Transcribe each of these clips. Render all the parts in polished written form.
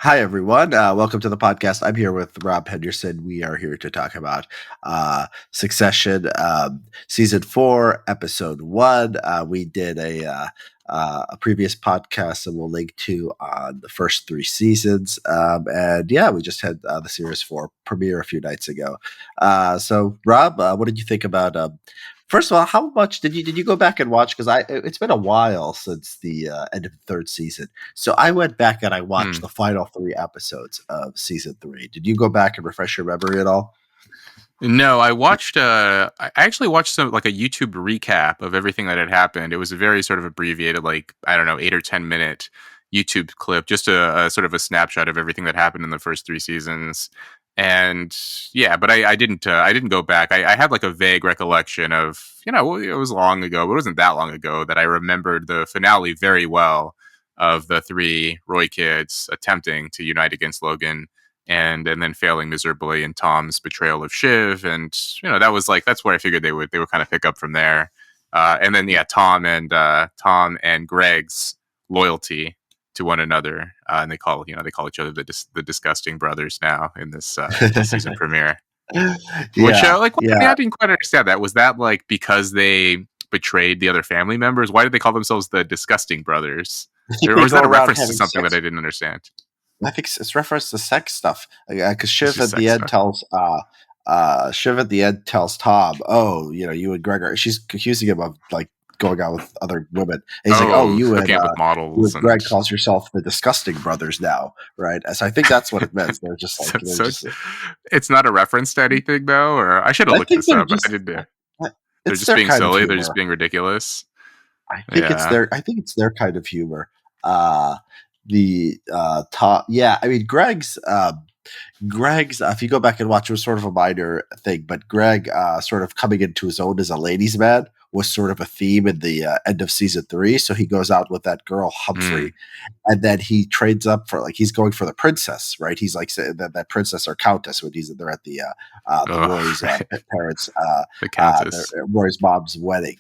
Hi, everyone. Welcome to the podcast. I'm here with Rob Henderson. We are here to talk about Succession, Season 4, Episode 1. We did a previous podcast and we'll link to on the first three seasons. And yeah, we just had the Series 4 premiere a few nights ago. So, Rob, what did you think about first of all, how much did you go back and watch? Because it's been a while since the end of the third season, so I went back and I watched Hmm. the final three episodes of season 3. Did you go back and refresh your memory at all? No, I watched. I actually watched some like a YouTube recap of everything that had happened. It was a very sort of abbreviated, like I don't know, 8 or 10 minute YouTube clip, just a sort of a snapshot of everything that happened in the first three seasons. And yeah, but I didn't. I didn't go back. I had like a vague recollection of it was long ago, but it wasn't that long ago that I remembered the finale very well of the three Roy kids attempting to unite against Logan and then failing miserably in Tom's betrayal of Shiv, and that's where I figured they would kind of pick up from there, and then yeah, Tom and Greg's loyalty to one another, and they call each other the disgusting brothers now in this season premiere. Which Yeah, I yeah. didn't quite understand that. Was that like because they betrayed the other family members? Why did they call themselves the disgusting brothers? I think Or they was go that a around reference to having something that sex. I didn't understand? I think it's reference to sex stuff because It's Shiv just at the sex end stuff. tells Tom, "Oh, you and Greg are." She's accusing him of like going out with other women. And he's like, "Oh, Oh, hooking up with you models and Greg and calls yourself the disgusting brothers now, right?" And so I think that's what it meant. so, They're so just. it's not a reference to anything though, or I should have I looked think this they're up, but I just. didn't. They're It's just their being kind of silly. They're just humor. being ridiculous. I think it's Yeah. their. I think it's their kind of humor. Uh, the top. Yeah, I mean, Greg's, if you go back and watch, it was sort of a minor thing, but Greg sort of coming into his own as a ladies' man was sort of a theme in the end of season 3. So he goes out with that girl Mm. Humphrey, and then he trades up for like he's going for the princess, right? He's like saying that princess or countess when they're at the Oh, Roy's right. parents, The Countess. Roy's mom's wedding.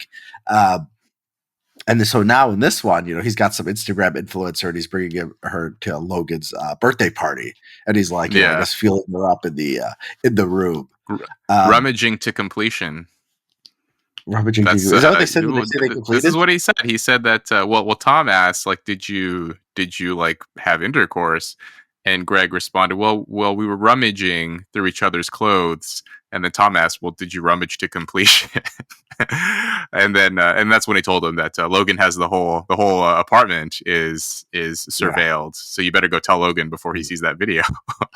Um, and so now in this one, he's got some Instagram influencer and he's bringing her to Logan's birthday party, and he's like, I Yeah. guess feeling her up in the room. R- Um, rummaging to completion. rummaging That's is that what they said? Did they say they this is completed? what he said. He said that Tom asked like did you like have intercourse, and Greg responded we were rummaging through each other's clothes, and then Tom asked, well, did you rummage to completion? And that's when he told him that Logan has the whole apartment is Yeah. surveilled, so you better go tell Logan before he sees that video.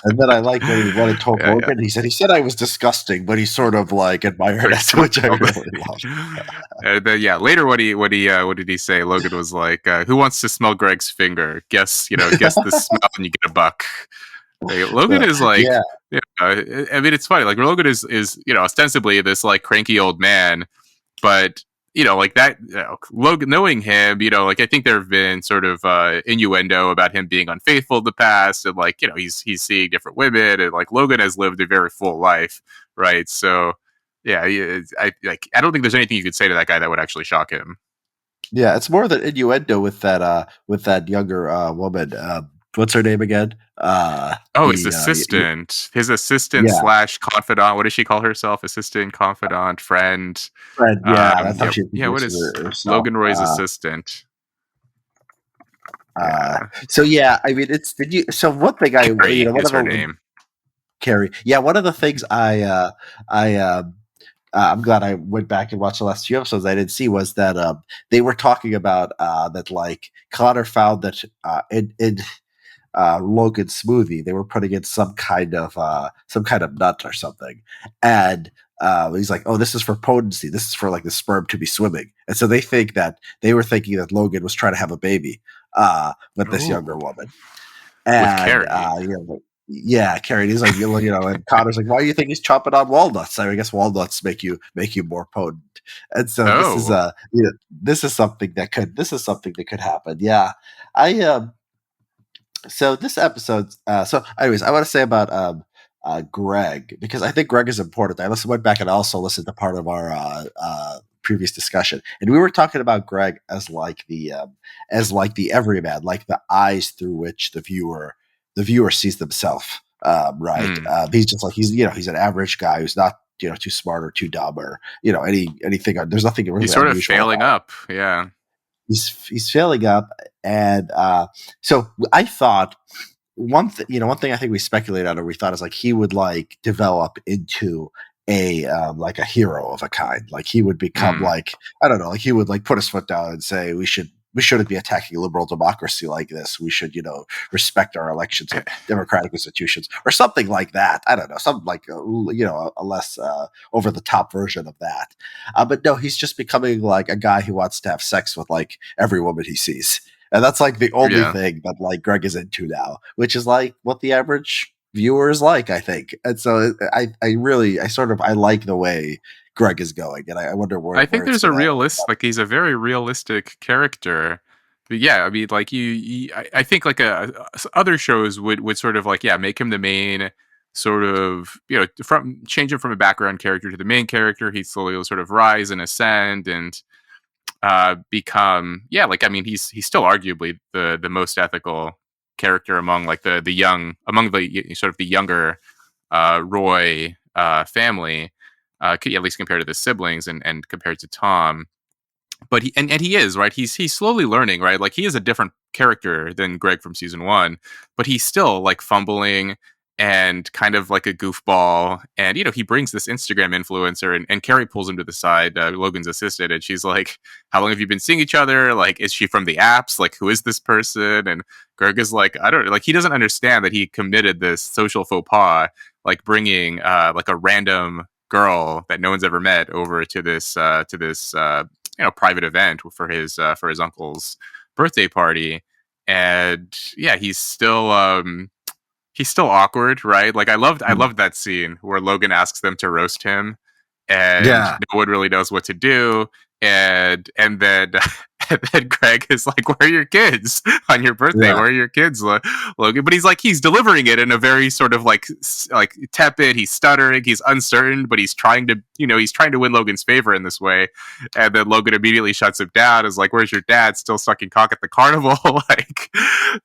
And then I like when he went and told Yeah, yeah. Logan. He said I was disgusting, but he sort of like admired But he it, which I smiled. really loved. And then yeah, later what did he say? Logan was like, "Who wants to smell Greg's finger? Guess the smell, and you get a buck." Like, Logan is like, Yeah, I mean, it's funny. Like Logan is ostensibly this like cranky old man, but like that, Logan, knowing him, like I think there have been sort of innuendo about him being unfaithful in the past, and like he's seeing different women, and like Logan has lived a very full life, right? So yeah, I don't think there's anything you could say to that guy that would actually shock him. yeah. It's more than innuendo with that younger woman. What's her name again? Oh, his assistant Yeah, slash confidant. What does she call herself? Assistant, confidant, friend. Fred. Yeah, that's how Yeah, she yeah. What introduces is herself. Logan Roy's assistant? Uh, Yeah, so yeah, I mean, it's did you? So one thing Carrie one is of her the name. Carrie. Yeah, one of the things I I'm glad I went back and watched the last few episodes I didn't see was that they were talking about that like Connor found that in Logan's smoothie they were putting in some kind of nut or something, and he's like, "Oh, this is for potency. This is for like the sperm to be swimming." And so they were thinking that Logan was trying to have a baby with this younger Oh, woman, with and Carrie. yeah, Carrie. He's like, and Connor's like, why do you think he's chopping on walnuts? I guess walnuts make you more potent. And so Oh, this is something that could happen. Yeah, I so this episode. So, anyways, I want to say about Greg because I think Greg is important. Went back and also listened to part of our previous discussion, and we were talking about Greg as like the everyman, like the eyes through which the viewer the viewer sees themselves. Right? Mm. He's just like he's an average guy who's not too smart or too dumb or anything. There's nothing He's really sort of unusual failing about. up. Yeah. He's filling up, and so I thought one thing I think we speculated on or we thought is like he would like develop into a like a hero of a kind. Like he would become Mm. like I don't know, like he would like put his foot down and say we shouldn't be attacking liberal democracy like this. We should respect our elections and democratic institutions or something like that. I don't know, something like a less over the top version of that. But no, he's just becoming like a guy who wants to have sex with like every woman he sees. And that's like the only Yeah. thing that like Greg is into now, which is like what the average viewer is like, I think. And so I like the way Greg is going, and I wonder I where think it's there's a gonna. like he's a very realistic character. But yeah, I mean, like I think like other shows would sort of like make him the main sort of from change him from a background character to the main character. He slowly will sort of rise and ascend and become like I mean he's still arguably the most ethical character among like the young among the sort of the younger Roy family, at least compared to the siblings and compared to Tom. But and he is right. He's slowly learning, right? Like he is a different character than Greg from season one, but he's still like fumbling and kind of like a goofball. And he brings this Instagram influencer, and Carrie pulls him to the side, Logan's assistant, and she's like, "How long have you been seeing each other? Like, is she from the apps? Like, who is this person?" And Greg is like, "I don't like." He doesn't understand that he committed this social faux pas, like bringing like a random girl that no one's ever met over to this private event for his uncle's birthday party. And yeah, he's still awkward, right? Like I loved that scene where Logan asks them to roast him, and Yeah, no one really knows what to do. And then and then Greg is like, "Where are your kids on your birthday? yeah, Where are your kids, Logan?" But he's delivering it in a very sort of like tepid. He's stuttering. He's uncertain, but he's trying to win Logan's favor in this way. And then Logan immediately shuts him down. Is like, "Where's your dad? Still sucking cock at the carnival?" Like,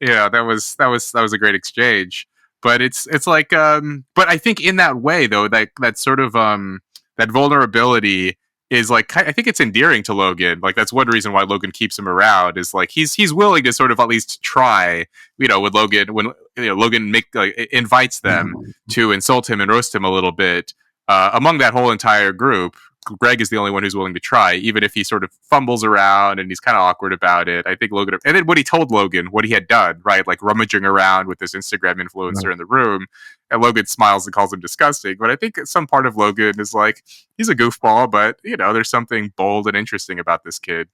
that was a great exchange. But it's like but I think in that way though that sort of that vulnerability is like I think it's endearing to Logan. Like that's one reason why Logan keeps him around is like he's willing to sort of at least try, with Logan when Logan invites them to insult him and roast him a little bit. Among that whole entire group, Greg is the only one who's willing to try, even if he sort of fumbles around and he's kind of awkward about it. I think Logan, and then when he told Logan what he had done, right, like rummaging around with this Instagram influencer in the room, and Logan smiles and calls him disgusting. But I think some part of Logan is like, he's a goofball, but there's something bold and interesting about this kid.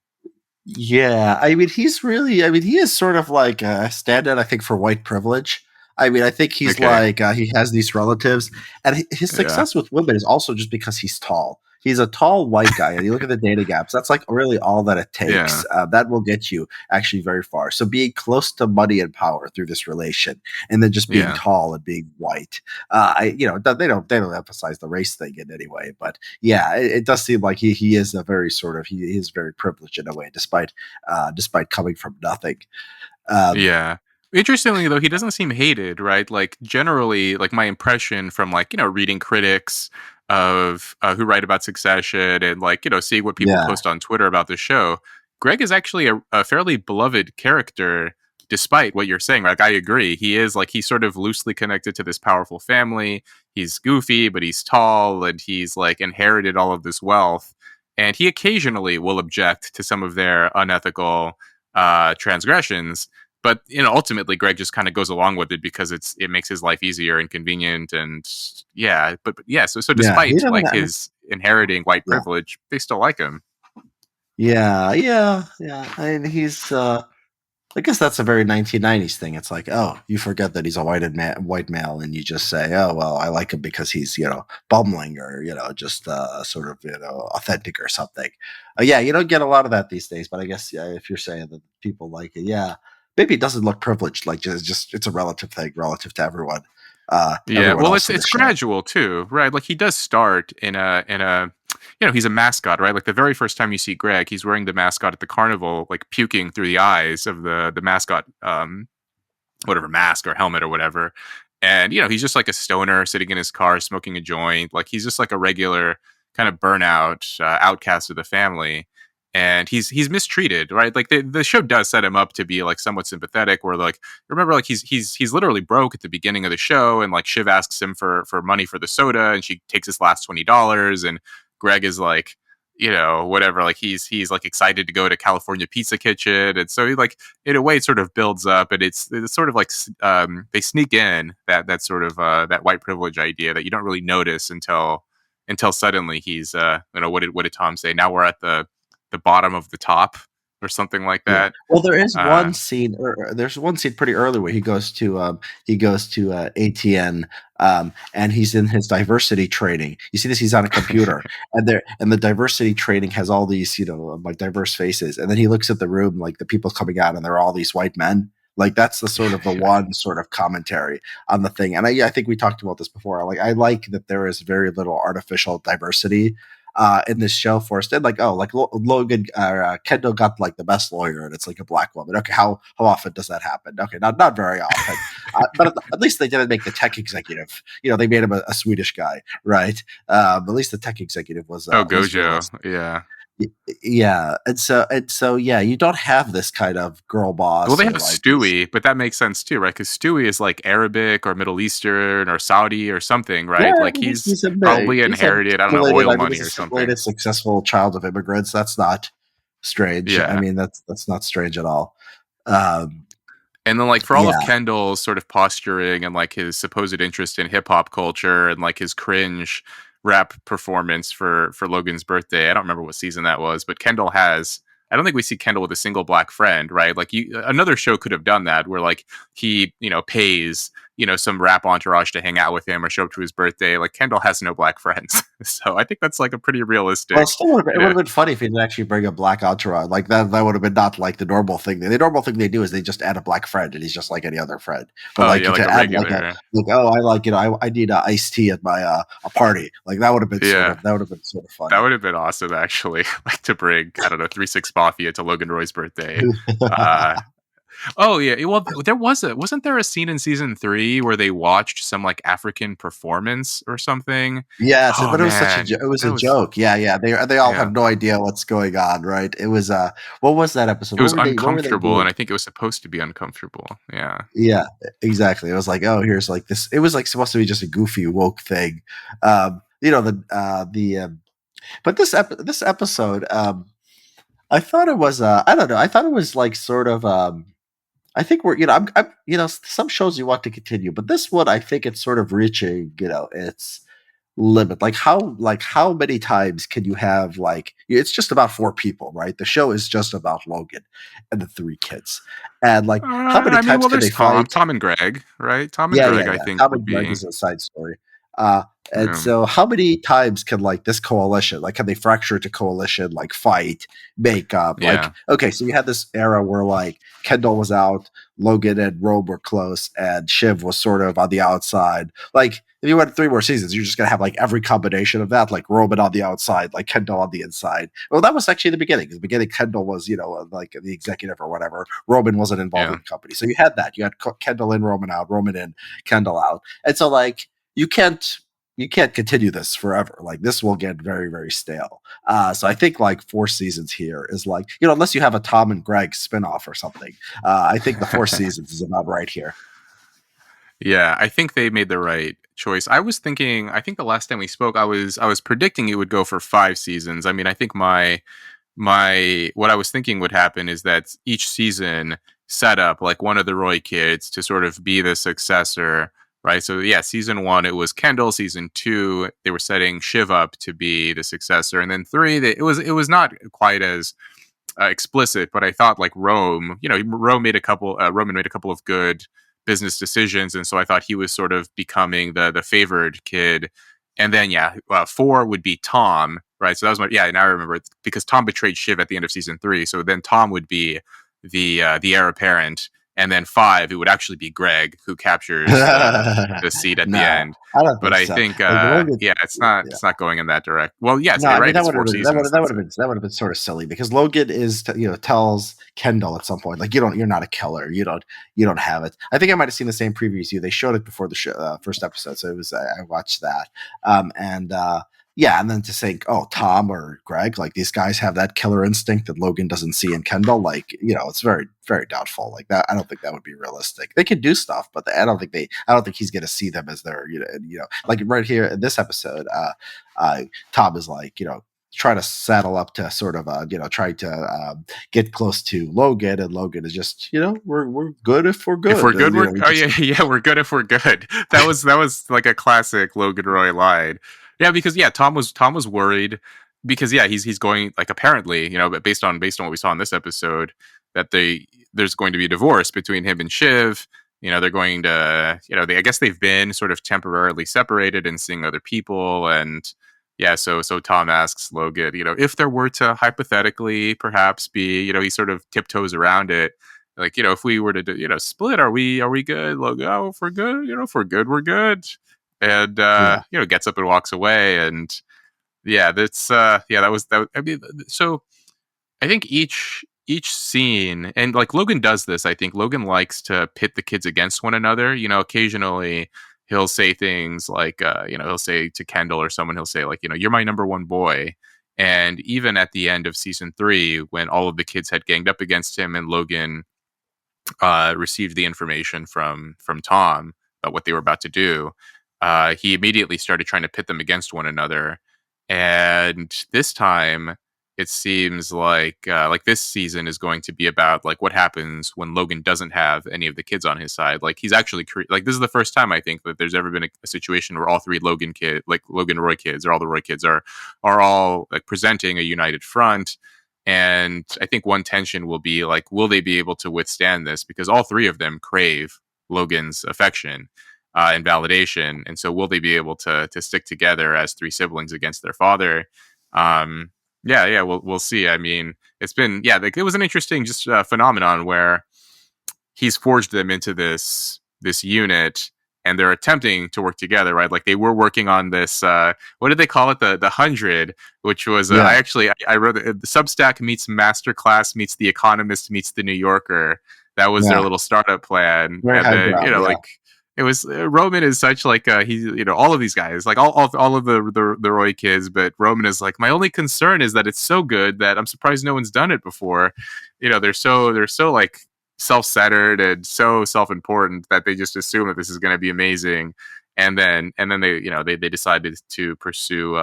yeah. I mean, he is sort of like a stand-in, I think, for white privilege. I mean, I think he's Okay, like he has these relatives, and his yeah, success with women is also just because he's tall. He's a tall white guy, and you look at the data gaps. That's like really all that it takes. yeah, That will get you actually very far. So being close to money and power through this relation, and then just being yeah, tall and being white. They don't emphasize the race thing in any way, but yeah, it does seem like he is a very sort of he is very privileged in a way, despite coming from nothing. Um, yeah. Interestingly, though, he doesn't seem hated, right? Like generally, like my impression from like reading critics of who write about Succession and like seeing what people yeah, post on Twitter about the show, Greg is actually a fairly beloved character, despite what you're saying. Like I agree, he is like he's sort of loosely connected to this powerful family. He's goofy, but he's tall, and he's like inherited all of this wealth. And he occasionally will object to some of their unethical transgressions, but ultimately Greg just kind of goes along with it because it makes his life easier and convenient. And yeah, but yeah, so yeah, he despite doesn't. like I mean, his inheriting white yeah, privilege, they still like him. yeah, yeah, yeah. I mean, I guess that's a very 1990s thing. It's like, oh, you forget that he's a white male, and you just say, oh, well, I like him because he's bumbling or just sort of authentic or something. Yeah, you don't get a lot of that these days, but I guess yeah, if you're saying that people like it, yeah, maybe it doesn't look privileged. Like just it's a relative thing relative to Yeah, everyone well, else it's in the it's show. gradual too, right? Like he does start in a he's a mascot, right? Like the very first time you see Greg, he's wearing the mascot at the carnival, like puking through the eyes of the mascot whatever mask or helmet or whatever. And he's just like a stoner sitting in his car smoking a joint. Like he's just like a regular kind of burnout outcast of the family. And he's mistreated, right? Like the show does set him up to be like somewhat sympathetic. Where like remember, like he's literally broke at the beginning of the show, and like Shiv asks him for money for the soda, and she takes his last $20, and Greg is like, whatever, like he's like excited to go to California Pizza Kitchen, and so he like in a way it sort of builds up, and it's sort of like they sneak in that sort of that white privilege idea that you don't really notice until suddenly he's what did Tom say? Now we're at the bottom of the top or something like Yeah. that. Well, there is Uh, one scene, or there's one scene pretty early where he goes to ATN, and he's in his diversity training. You see this? He's on a computer, and the diversity training has all these like diverse faces, and then he looks at the room, like the people coming out, and they're all these white men. Like that's the sort of the yeah. one sort of commentary on the thing. And I think we talked about this before. Like I like that there is very little artificial diversity in this show for us. Then like, oh, like Logan Kendall got like the best lawyer, and it's like a black woman. Okay, how often does that happen? Okay, not very often. But at least they didn't make the tech executive. They made him a Swedish guy, right? At least the tech executive Oh, was Gojo. realistic. Yeah. Yeah, and so yeah, you don't have this kind of girl Well, boss they or have like these. Stewie, but that makes sense too, right? Because Stewie is like Arabic or Middle Eastern or Saudi or something, Yeah, right? I Like mean, he's probably he's a inherited, I don't know, assimilated. oil I mean, money he's a or something. assimilated, successful child of immigrants. That's not strange. I Yeah. mean, that's not strange at all. Um, And then like for all of yeah, Kendall's sort of posturing and like his supposed interest in hip hop culture and like his cringe rap performance for Logan's birthday. I don't remember what season that was, but Kendall has I don't think we see Kendall with a single black friend, right? Like another show could have done that where like he, pays, some rap entourage to hang out with him or show up to his birthday. Like Kendall has no black friends. So I think that's like a pretty well, realistic, it would have been funny if he didn't actually bring a black entourage. Like that would have been not like the normal thing. The normal thing they do is they just add a black friend, and he's just like any other friend. But oh like yeah, like to a add like regular. oh, I like I need a iced tea at my a party. Like that would have been Yeah. sort of That funny. would have been awesome, actually. Like to bring, I don't know, 3-6 Mafia to Logan Roy's birthday. Uh, oh yeah, well, wasn't there a scene in season 3 where they watched some like African performance or something? Yes, Oh but it was man, it was that a was joke. Yeah, yeah. They all yeah, have no idea what's going on, right? It was what was that episode? it was What were they uncomfortable, doing? and I think it was supposed to be uncomfortable. Yeah. Yeah, exactly. It was like, oh, here's like this. It was like supposed to be just a goofy woke thing. But this episode, I thought it was I don't know. I thought it was like sort of I think I'm some shows you want to continue, but this one I think it's sort of reaching, its limit. Like how many times can you have like it's just about four people, right? The show is just about Logan and the three kids. And like how many I mean, times well, can there's they Tom, fight? Tom and Greg, right? Tom and Yeah, yeah, Greg, I yeah. think Tom would and Greg be. is a side story. Uh, and Um, so how many times can like this coalition, like can they fracture to coalition, like fight, make up? Like, yeah, okay, so you had this era where like Kendall was out, Logan and Robe were close, and Shiv was sort of on the outside. Like, if you went three more seasons, you're just gonna have like every combination of that, like Roman on the outside, like Kendall on the inside. Well, that was actually the beginning. In the beginning, Kendall was, like the executive or whatever. Roman wasn't involved yeah. in the company. So you had that. You had Kendall in, Roman out, Roman in, Kendall out. And so like you can't continue this forever. Like this will get very, very stale. So I think like 4 seasons here is like, unless you have a Tom and Greg spinoff or something. I think the 4 seasons is about right here. Yeah, I think they made the right choice. I was thinking, I think the last time we spoke, I was predicting it would go for 5 seasons. I mean, I think my what I was thinking would happen is that each season set up like one of the Roy kids to sort of be the successor, right? So yeah, season 1 it was Kendall, season 2 they were setting Shiv up to be the successor, and then 3 it was not quite as explicit, but I thought like Roman made a couple of good business decisions, and so I thought he was sort of becoming the favored kid. And then yeah, 4 would be Tom, right? So that was now I remember it, because Tom betrayed Shiv at the end of season 3, so then Tom would be the heir apparent. and then 5, it would actually be Greg who captures the seat at the No, end. I don't But think I so. think, Like Logan, yeah, yeah. it's not going in that direct. Well, yes, No, I mean right. that It's would have four been seasons. That's it. that would have been sort of silly because Logan is tells Kendall at some point like you're not a killer, you don't have it. I think I might have seen the same preview as you. They showed it before the first episode, so it was I watched that, and yeah, and then to think, oh, Tom or Greg, like these guys have that killer instinct that Logan doesn't see in Kendall, like it's very doubtful. Like that, I don't think that would be realistic. They can do stuff, but I don't think he's going to see them as their like right here in this episode. Uh, Tom is like, trying to saddle up to sort of, trying to get close to Logan, and Logan is just, we're good if we're If we're good, good, and we're we oh just, yeah, yeah, we're good if we're good. That was like a classic Logan Roy line. Yeah, because yeah, Tom was worried because yeah, he's going like apparently, but based on what we saw in this episode, that there's going to be a divorce between him and Shiv. They're going to, I guess they've been sort of temporarily separated and seeing other people, and yeah, so Tom asks Logan, if there were to hypothetically perhaps be, he sort of tiptoes around it, like, if we were to do, split, are we good? Logo, oh, if we're good, if we're good, we're good. And yeah, gets up and walks away. And yeah, that's yeah, that was that. I mean, so I think each scene, and like Logan does this. I think Logan likes to pit the kids against one another. Occasionally he'll say things like, he'll say to Kendall or someone, he'll say like, you're my number one boy. And even at the end of season 3, when all of the kids had ganged up against him, and Logan received the information from Tom about what they were about to do, he immediately started trying to pit them against one another. And this time, it seems like this season is going to be about like what happens when Logan doesn't have any of the kids on his side. Like he's actually like this is the first time I think that there's ever been a situation where all 3 Logan Roy kids, or all the Roy kids are all like presenting a united front. And I think one tension will be like, will they be able to withstand this? Because all 3 of them crave Logan's affection and validation, and so will they be able to stick together as 3 siblings against their father? Um, yeah, we'll see. I mean, it's been like, it was an interesting just phenomenon where he's forged them into this unit, and they're attempting to work together, right? Like they were working on this what did they call it, the 100, which was yeah, I wrote the Substack meets Masterclass meets The Economist meets The New Yorker. That was their yeah, little startup plan. very And then highbrow, yeah, like it was Roman is such like he's all of these guys, like all of the Roy kids, but Roman is like, my only concern is that it's so good that I'm surprised no one's done it before. They're so like self-centered and so self-important that they just assume that this is going to be amazing. And then they they decided to pursue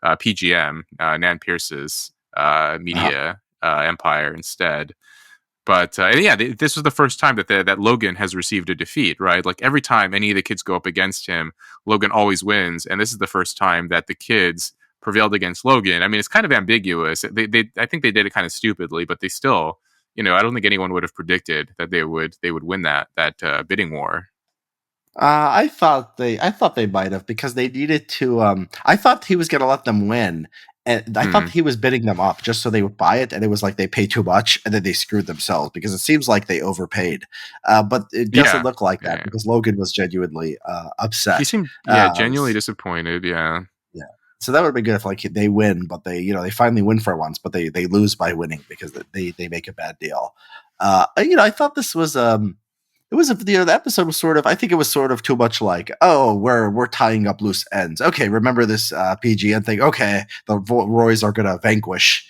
PGM, Nan Pierce's uh-huh. media empire instead. But yeah, this was the first time that Logan has received a defeat, right? Like every time any of the kids go up against him, Logan always wins, and this is the first time that the kids prevailed against Logan. I mean, it's kind of ambiguous. I think they did it kind of stupidly, but they still, I don't think anyone would have predicted that they would win that bidding war. I thought they might have because they needed to. I thought he was going to let them win, and I thought Hmm. he was bidding them up just so they would buy it. And it was like they pay too much, and then they screwed themselves because it seems like they overpaid. But it doesn't Yeah, look like that yeah. because Logan was genuinely He upset. seemed Um, genuinely disappointed. Yeah. yeah. So that would have been good if like they win, but they finally win for once, but they lose by winning because they make a bad deal. I thought this was it was the episode was sort of, I think it was sort of too much like, oh, we're tying up loose ends. Okay, remember this PGN thing? Okay, the Roys are gonna vanquish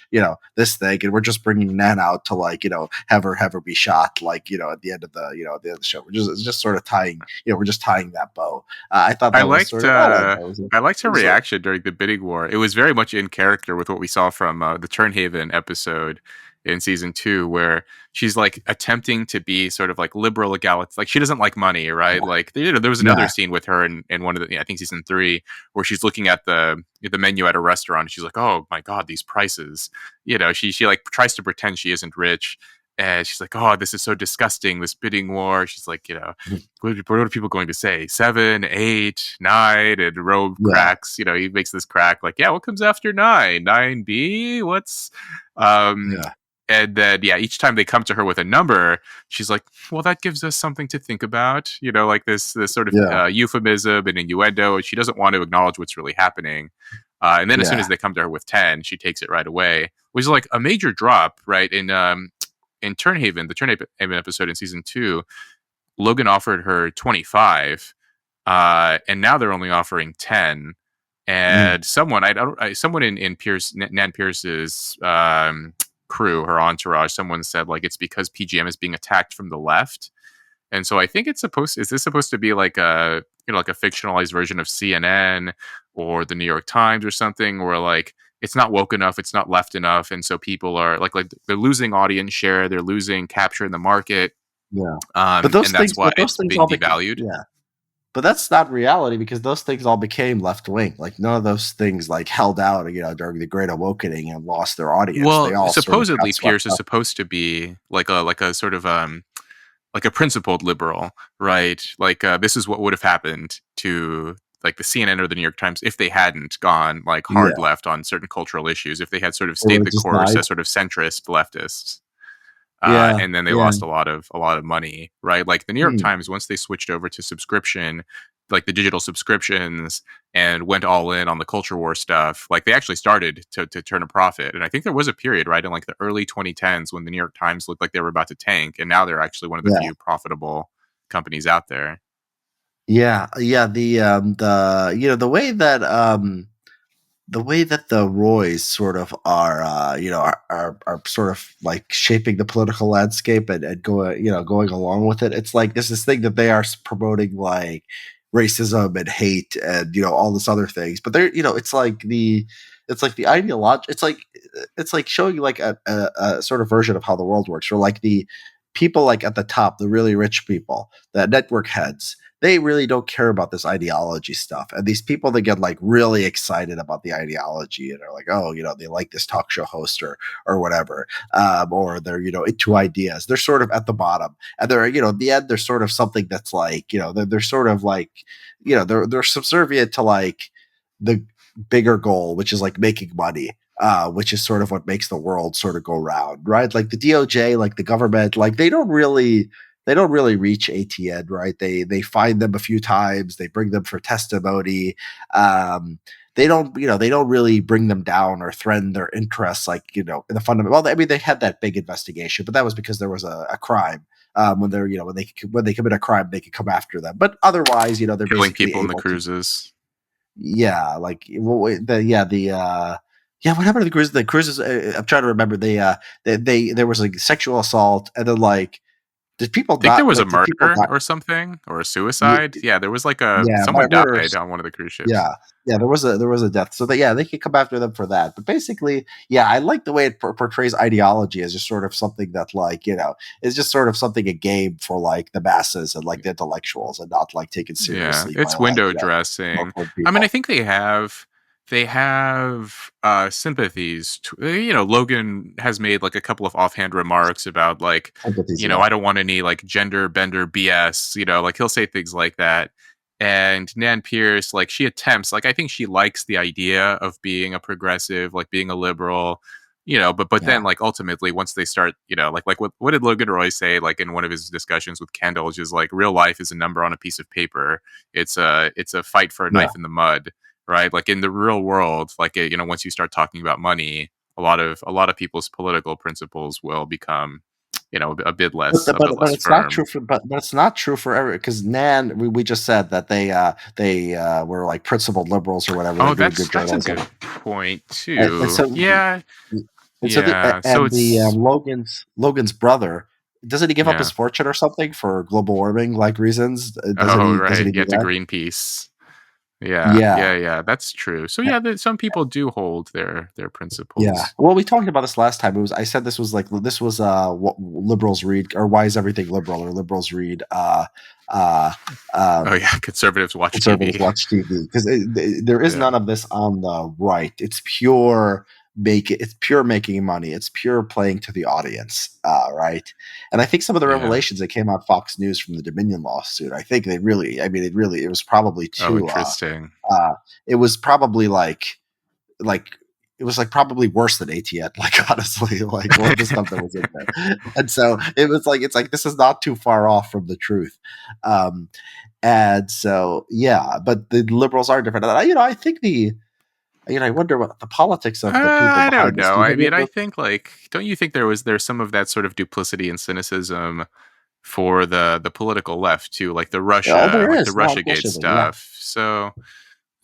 this thing, and we're just bringing Nan out to like have her be shot like at the end of the show. It's just sort of tying we're just tying that bow. I thought I that was liked sort of I don't know I liked it her was a, reaction during the bidding war. It was very much in character with what we saw from the Turnhaven episode in season 2, where she's like attempting to be sort of like liberal egalitarian. Like she doesn't like money, right? Like there was another nah, scene with her in one of the, I think season 3, where she's looking at the menu at a restaurant. And she's like, oh my god, these prices. She like tries to pretend she isn't rich. And she's like, "Oh, this is so disgusting, this bidding war." She's like, what are people going to say? 7, 8, 9, and Robe yeah, cracks. He makes this crack like, yeah, what comes after 9? 9B? What's um yeah. and then yeah, each time they come to her with a number, she's like, well, that gives us something to think about, like this sort of Yeah. euphemism and innuendo. She doesn't want to acknowledge what's really happening, and then as soon as Yeah. they come to her with 10, she takes it right away, which is like a major drop, right? In Turnhaven, the Turnhaven episode in season 2, Logan offered her 25, and now they're only offering 10. Mm. And someone in Nan Pierce's crew, her entourage, someone said like it's because PGM is being attacked from the left, and so I think is this supposed to be like a like a fictionalized version of CNN or the New York Times or something, where like it's not woke enough, it's not left enough, and so people are like they're losing audience share, they're losing capture in the market, Yeah. But those and that's things, why those it's things being all became, devalued. yeah. But that's not reality because those things all became left wing. Like none of those things like held out, during the Great Awakening and lost their audience. They Well, all sort of supposedly got swept Pierce is up. supposed to be like a sort of like a principled liberal, right? Like this is what would have happened to like the CNN or the New York Times if they hadn't gone like hard Yeah. left on certain cultural issues, if they had sort of They would stayed have the just course died. as sort of centrist leftists. Yeah. And then they Yeah. lost a lot of money, right? Like the New York Hmm. Times, once they switched over to subscription, like the digital subscriptions, and went all in on the culture war stuff, like they actually started to turn a profit. And I think there was a period, right, in like the early 2010s when the New York Times looked like they were about to tank, and now they're actually one of the Yeah. few profitable companies out there. Yeah. Yeah. The way that the Roys sort of are, are sort of like shaping the political landscape and going along with it. It's like there's this thing that they are promoting like racism and hate and all this other things, but they're it's like the ideology. It's like showing you like a sort of version of how the world works, or like the people like at the top, the really rich people, the network heads, they really don't care about this ideology stuff. And these people that get like really excited about the ideology and are like, oh, they like this talk show host or whatever, or they're into ideas. They're sort of at the bottom, and they're at the end they're sort of something that's like they're sort of like they're subservient to like the bigger goal, which is like making money. Which is sort of what makes the world sort of go round, right? Like the DOJ, like the government, like they don't really reach ATN, right? They find them a few times, they bring them for testimony. They don't, they don't really bring them down or threaten their interests, like in the fundamental. Well, I mean, they had that big investigation, but that was because there was a crime. When they're, when they commit a crime, they can come after them. But otherwise, they're Killing basically people in the able to. cruises. Yeah, like yeah, what happened to the cruises? The cruises. I'm trying to remember. They there was like sexual assault, and then like did people I think there not was a like did people murder die? or something, or a Yeah, suicide. Yeah, there was like a yeah, someone died murders. on one of the cruise ships. Yeah, yeah, there was a death. So that they could come after them for that. But basically, yeah, I like the way it portrays ideology as just sort of something that like is just sort of something a game for like the masses and like the intellectuals, and not like taken Yeah, seriously by it's like window dressing. local I mean, I people. think they have sympathies. Logan has made like a couple of offhand remarks about like, Sympathies, yeah, I don't want any like gender bender BS. Like he'll say things like that. And Nan Pierce, like she attempts, like I think she likes the idea of being a progressive, like being a liberal, but then yeah, like ultimately once they start, like what did Logan Roy say like in one of his discussions with Kendall, which is like real life is a number on a piece of paper. It's a fight for a yeah. knife in the mud, right? Like in the real world, like once you start talking about money, a lot of people's political principles will become, a bit But less it's not true firm. for but it's not true for every because Nan we just said that they were like principled liberals or whatever. They're Oh, doing good that's a journalism, good point and too. so Yeah, yeah. So the it's Logan's brother, doesn't he give up his yeah. fortune or something for global warming like reasons? Oh, Doesn't right. he do Yeah, to that? Greenpeace. Yeah, Yeah. yeah, yeah. That's true. So yeah, some people do hold their Yeah. principles. Well, we talked about this last time. It was I said this was like this was what liberals read, or why is everything liberal, or liberals read uh Oh um yeah, conservatives watch conservatives TV. watch TV, because there is Yeah, none of this on the right. It's pure it's pure making money. It's pure playing to the audience, right? And I think some of the yeah. revelations that came out Fox News from the Dominion lawsuit, I think they really, I mean, it was probably Oh, too interesting. it was probably like it was like probably worse than ATN, like honestly, like what the stuff that was in there. And so it was like it's like this is not too far off from the truth. Um, and so yeah, but the liberals are different. And I think I wonder what the politics of the people I don't behind this. know. Do you I think mean, I think like, don't you think there's some of that sort of duplicity and cynicism for the political left too, like oh, there Like the is, no, Russiagate unquestionably, yeah, stuff. So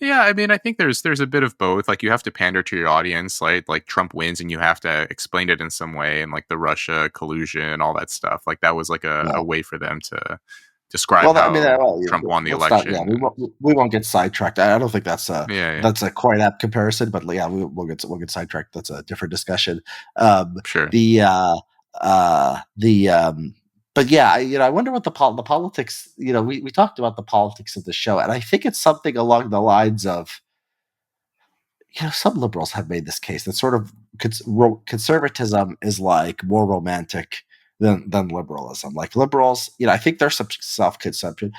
yeah, I mean, I think there's a bit of both. Like you have to pander to your audience, like Trump wins, and you have to explain it in some way, and like the Russia collusion, all that stuff. Like that was like a yeah. way for them to describe Well, I mean, how well, Trump won the let's not. Yeah, election. And we won't get sidetracked. I don't think yeah, yeah, that's a quite apt comparison, but yeah, we'll get sidetracked. That's a different discussion. Um, sure. the the but yeah, I wonder what the politics. We talked about the politics of the show, and I think it's something along the lines of some liberals have made this case that sort of conservatism is like more romantic than liberalism. Like liberals, I think there's some self-conception.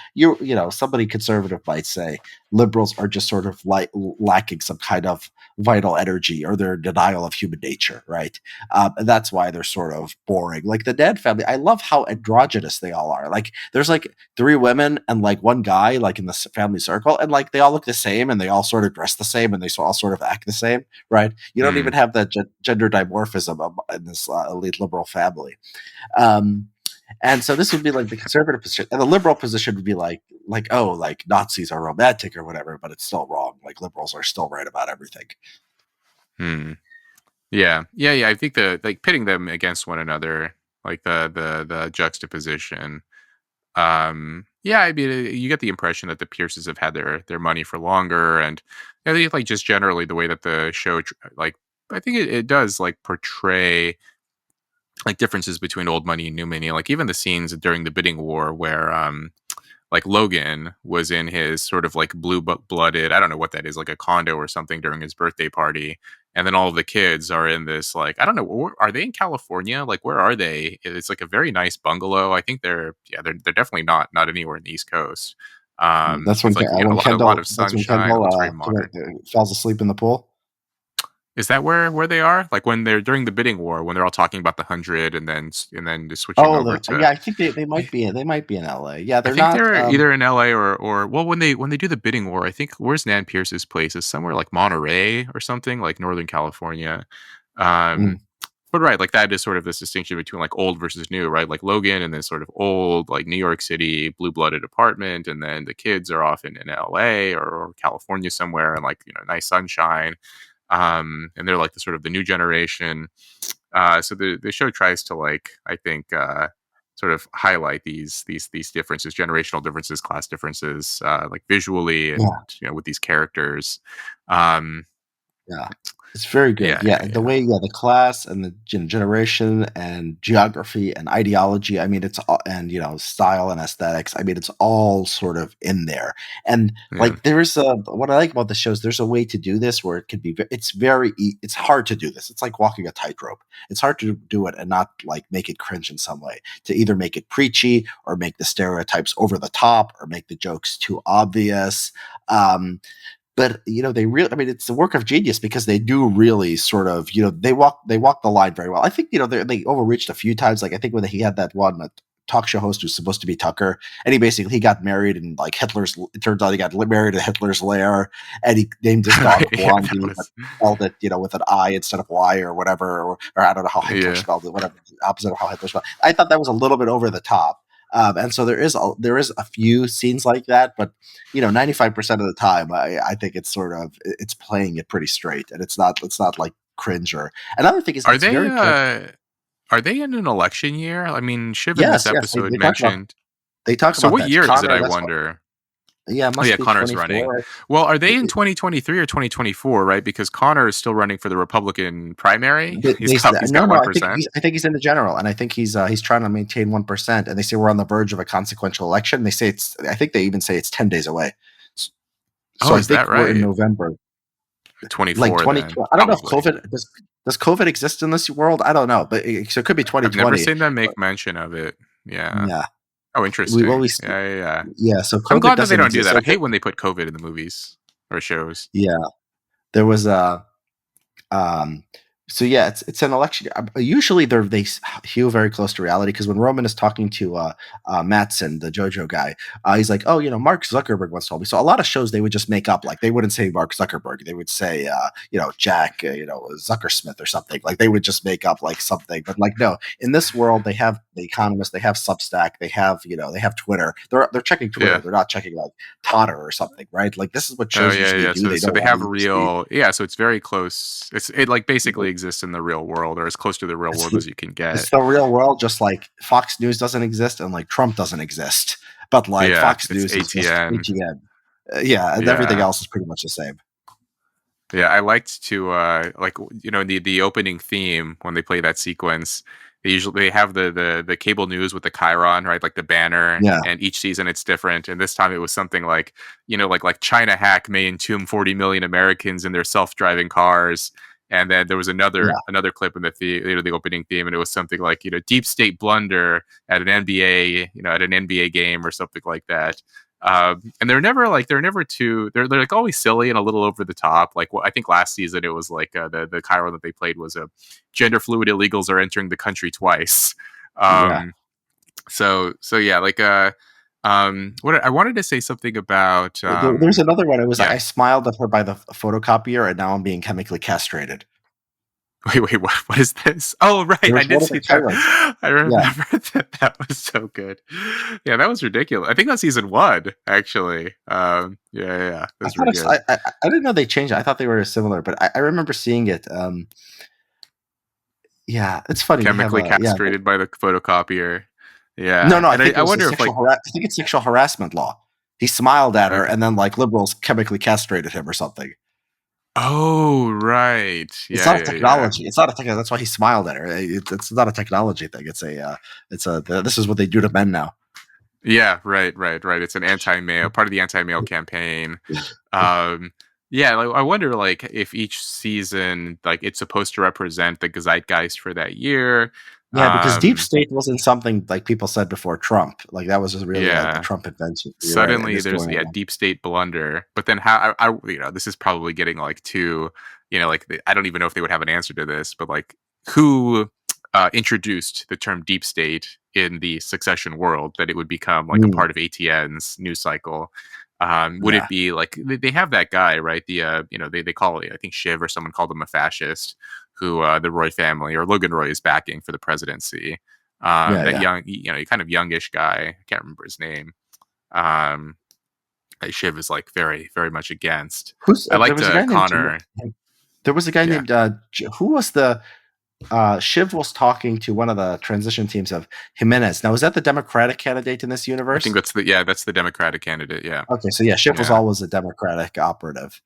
Somebody conservative might say liberals are just sort of like lacking some kind of vital energy or they're in denial of human nature, right? And that's why they're sort of boring. Like the Dad family, I love how androgynous they all are. Like there's like three women and like one guy like in the family circle, and like they all look the same and they all sort of dress the same and they all sort of act the same, right? You don't Hmm. even have that gender dimorphism in this elite liberal family. um and so this would be like the conservative position, and the liberal position would be like oh, like Nazis are romantic or whatever, but it's still wrong. Like liberals are still right about everything. Hmm. Yeah, yeah, yeah. I think the like pitting them against one another, like the juxtaposition. Yeah, I mean, you get the impression that the Pierces have had their money for longer, and I think like just generally the way that the show like I think it does like portray like differences between old money and new money. Like even the scenes during the bidding war where like Logan was in his sort of like blooded, I don't know what that is, like a condo or something during his birthday party. And then all of the kids are in this, like, I don't know, are they in California? Like, where are they? It's like a very nice bungalow. I think they're definitely not anywhere in the East Coast. That's It's like, a lot of that's when sunshine. It Kendall looks very modern. falls asleep in the pool. Is that where they are? Like when they're during the bidding war, when they're all talking about the 100 and then just switching Oh, over to yeah, I think they might be in LA. Yeah, I they're think not. they're either in LA or well when they do the bidding war, I think where's Nan Pierce's place is somewhere like Monterey or something like Northern California. Mm, Um but right, like that is sort of this distinction between like old versus new, right? Like Logan and then sort of old, like New York City, blue blooded apartment, and then the kids are off in LA or California somewhere and like, nice sunshine. And they're like the sort of the new generation. So the show tries to like I think sort of highlight these differences, generational differences, class differences, like visually and yeah. with these characters. Um, Yeah, it's very good. yeah, Yeah, yeah, the yeah, way, yeah, the class and the generation and geography and ideology. I mean, it's all, and style and aesthetics. I mean, it's all sort of in there. And yeah. like, there is a what I like about the shows. There's a way to do this where it could be. It's it's hard to do this. It's like walking a tightrope. It's hard to do it and not like make it cringe in some way. To either make it preachy or make the stereotypes over the top or make the jokes too obvious. Um, but they really, I mean, it's the work of genius because they do really sort of, they walk the line very well. I think they overreached a few times. Like I think when he had that one talk show host who's supposed to be Tucker, and he got married in like Hitler's. It turns out he got married in Hitler's lair, and he named his dog Yeah, that Blondie, but was spelled it with an I instead of Y or whatever, or I don't know how Hitler yeah. spelled it, whatever, the opposite of how Hitler spelled it. I thought that was a little bit over the top. And so there is a few scenes like that, but 95% of the time, I think it's sort of it's playing it pretty straight, and it's not like cringe. Or another thing is Are it's they very careful. are they in an election year? I mean, Shiv in this Yes, yes, episode they mentioned. talk So about what that. year is it? Connor, I that's what. wonder. Yeah, it Oh must yeah, be Connor's running. 24. Well, are they in 2023 or 2024? Right, because Connor is still running for the Republican primary. He's No, got no. one percent. I think he's in the general, and I think he's trying to maintain 1%. And they say we're on the verge of a consequential election. They say it's. I think they even say it's 10 days away. So Oh, I is that think we're in right? November, like 24 then 2020. I don't know if probably. COVID does COVID exist in this world. I don't know, but so it could be I've never 2020. seen them But make mention of it. Yeah. yeah, Oh, interesting. we Yeah, yeah, yeah. yeah. So I'm COVID glad that they doesn't don't do exist. that. So I hate when they put COVID in the movies or shows. yeah, there was Um, so yeah, it's an election. Usually they hew very close to reality because when Roman is talking to Matson, the JoJo guy, he's like, "Oh, Mark Zuckerberg once told me." So a lot of shows they would just make up. Like they wouldn't say Mark Zuckerberg; they would say, Jack, Zuckersmith or something. Like they would just make up like something. But like no, in this world, they have The Economist, they have Substack, they have Twitter. They're checking Twitter. Yeah. They're not checking like Totter or something, right? Like this is what Oh shows yeah, usually yeah. do. So They so don't they want have to use the real. Yeah, so it's very close. It like basically exists in the real world, or as close to the real it's world as you can it's get. the real world, just like Fox News doesn't exist and like Trump doesn't exist. But like Yeah, Fox it's News is just ATN. ATN. Yeah, and everything Yeah. else is pretty much the same. Yeah, I liked to like the opening theme when they play that sequence. They have the cable news with the chyron, right? Like the banner, Yeah, and each season it's different. And this time it was something like, like China hack may entomb 40 million Americans in their self-driving cars. And then there was yeah, another clip in the opening theme, and it was something like, deep state blunder at an NBA, at an NBA game or something like that. And they're like always silly and a little over the top. Like I think last season it was like the Chiron that they played was gender fluid illegals are entering the country twice. yeah. Um, so yeah, like what I wanted to say something about There's another one. It was yeah. I smiled at her by the photocopier, and now I'm being chemically castrated. Wait, what is this? Oh, right, There I was did one of the see that. Chirons. I Yeah, remember that was so good. Yeah, that was ridiculous. I think that's season one, actually. Yeah, those were good. I didn't know they changed it. I thought they were similar, but I remember seeing it. Yeah, it's funny. They have Chemically a yeah. castrated by the photocopier. No, Yeah, no, I and think it I was a wonder if like, I think it's sexual harassment law. He smiled at her, okay. and then like liberals chemically castrated him or something. Oh, right. It's Yeah, not a yeah, yeah. technology. It's not a technology. That's why he smiled at her. It's not a technology thing. This is what they do to men now. Yeah, right. It's an anti-male part of the anti-male campaign. Um, yeah, like, I wonder like if each season like it's supposed to represent the zeitgeist for that year. Yeah, because deep Um, state wasn't something like people said before Trump. Like that was just really a yeah. Trump invention. You're right. It Suddenly is there's going on. deep state blunder, but then how this is probably getting like too, like I don't even know if they would have an answer to this, but like who introduced the term deep state in the Succession world that it would become like a Mm, part of ATN's news cycle. Would it yeah, be like they have that guy, right? They call it, I think Shiv or someone called him a fascist, who the Roy family or Logan Roy is backing for the presidency. That yeah. young, kind of youngish guy, I can't remember his name. um that Shiv is like very, very much against. Who's I there liked was a guy named Connor. there was a guy Yeah, named who was the Shiv was talking to one of the transition teams of Jimenez. Now, is that the Democratic candidate in this I think universe? that's the Democratic candidate. Yeah, Okay, so yeah, Schiff was yeah, always a Democratic operative.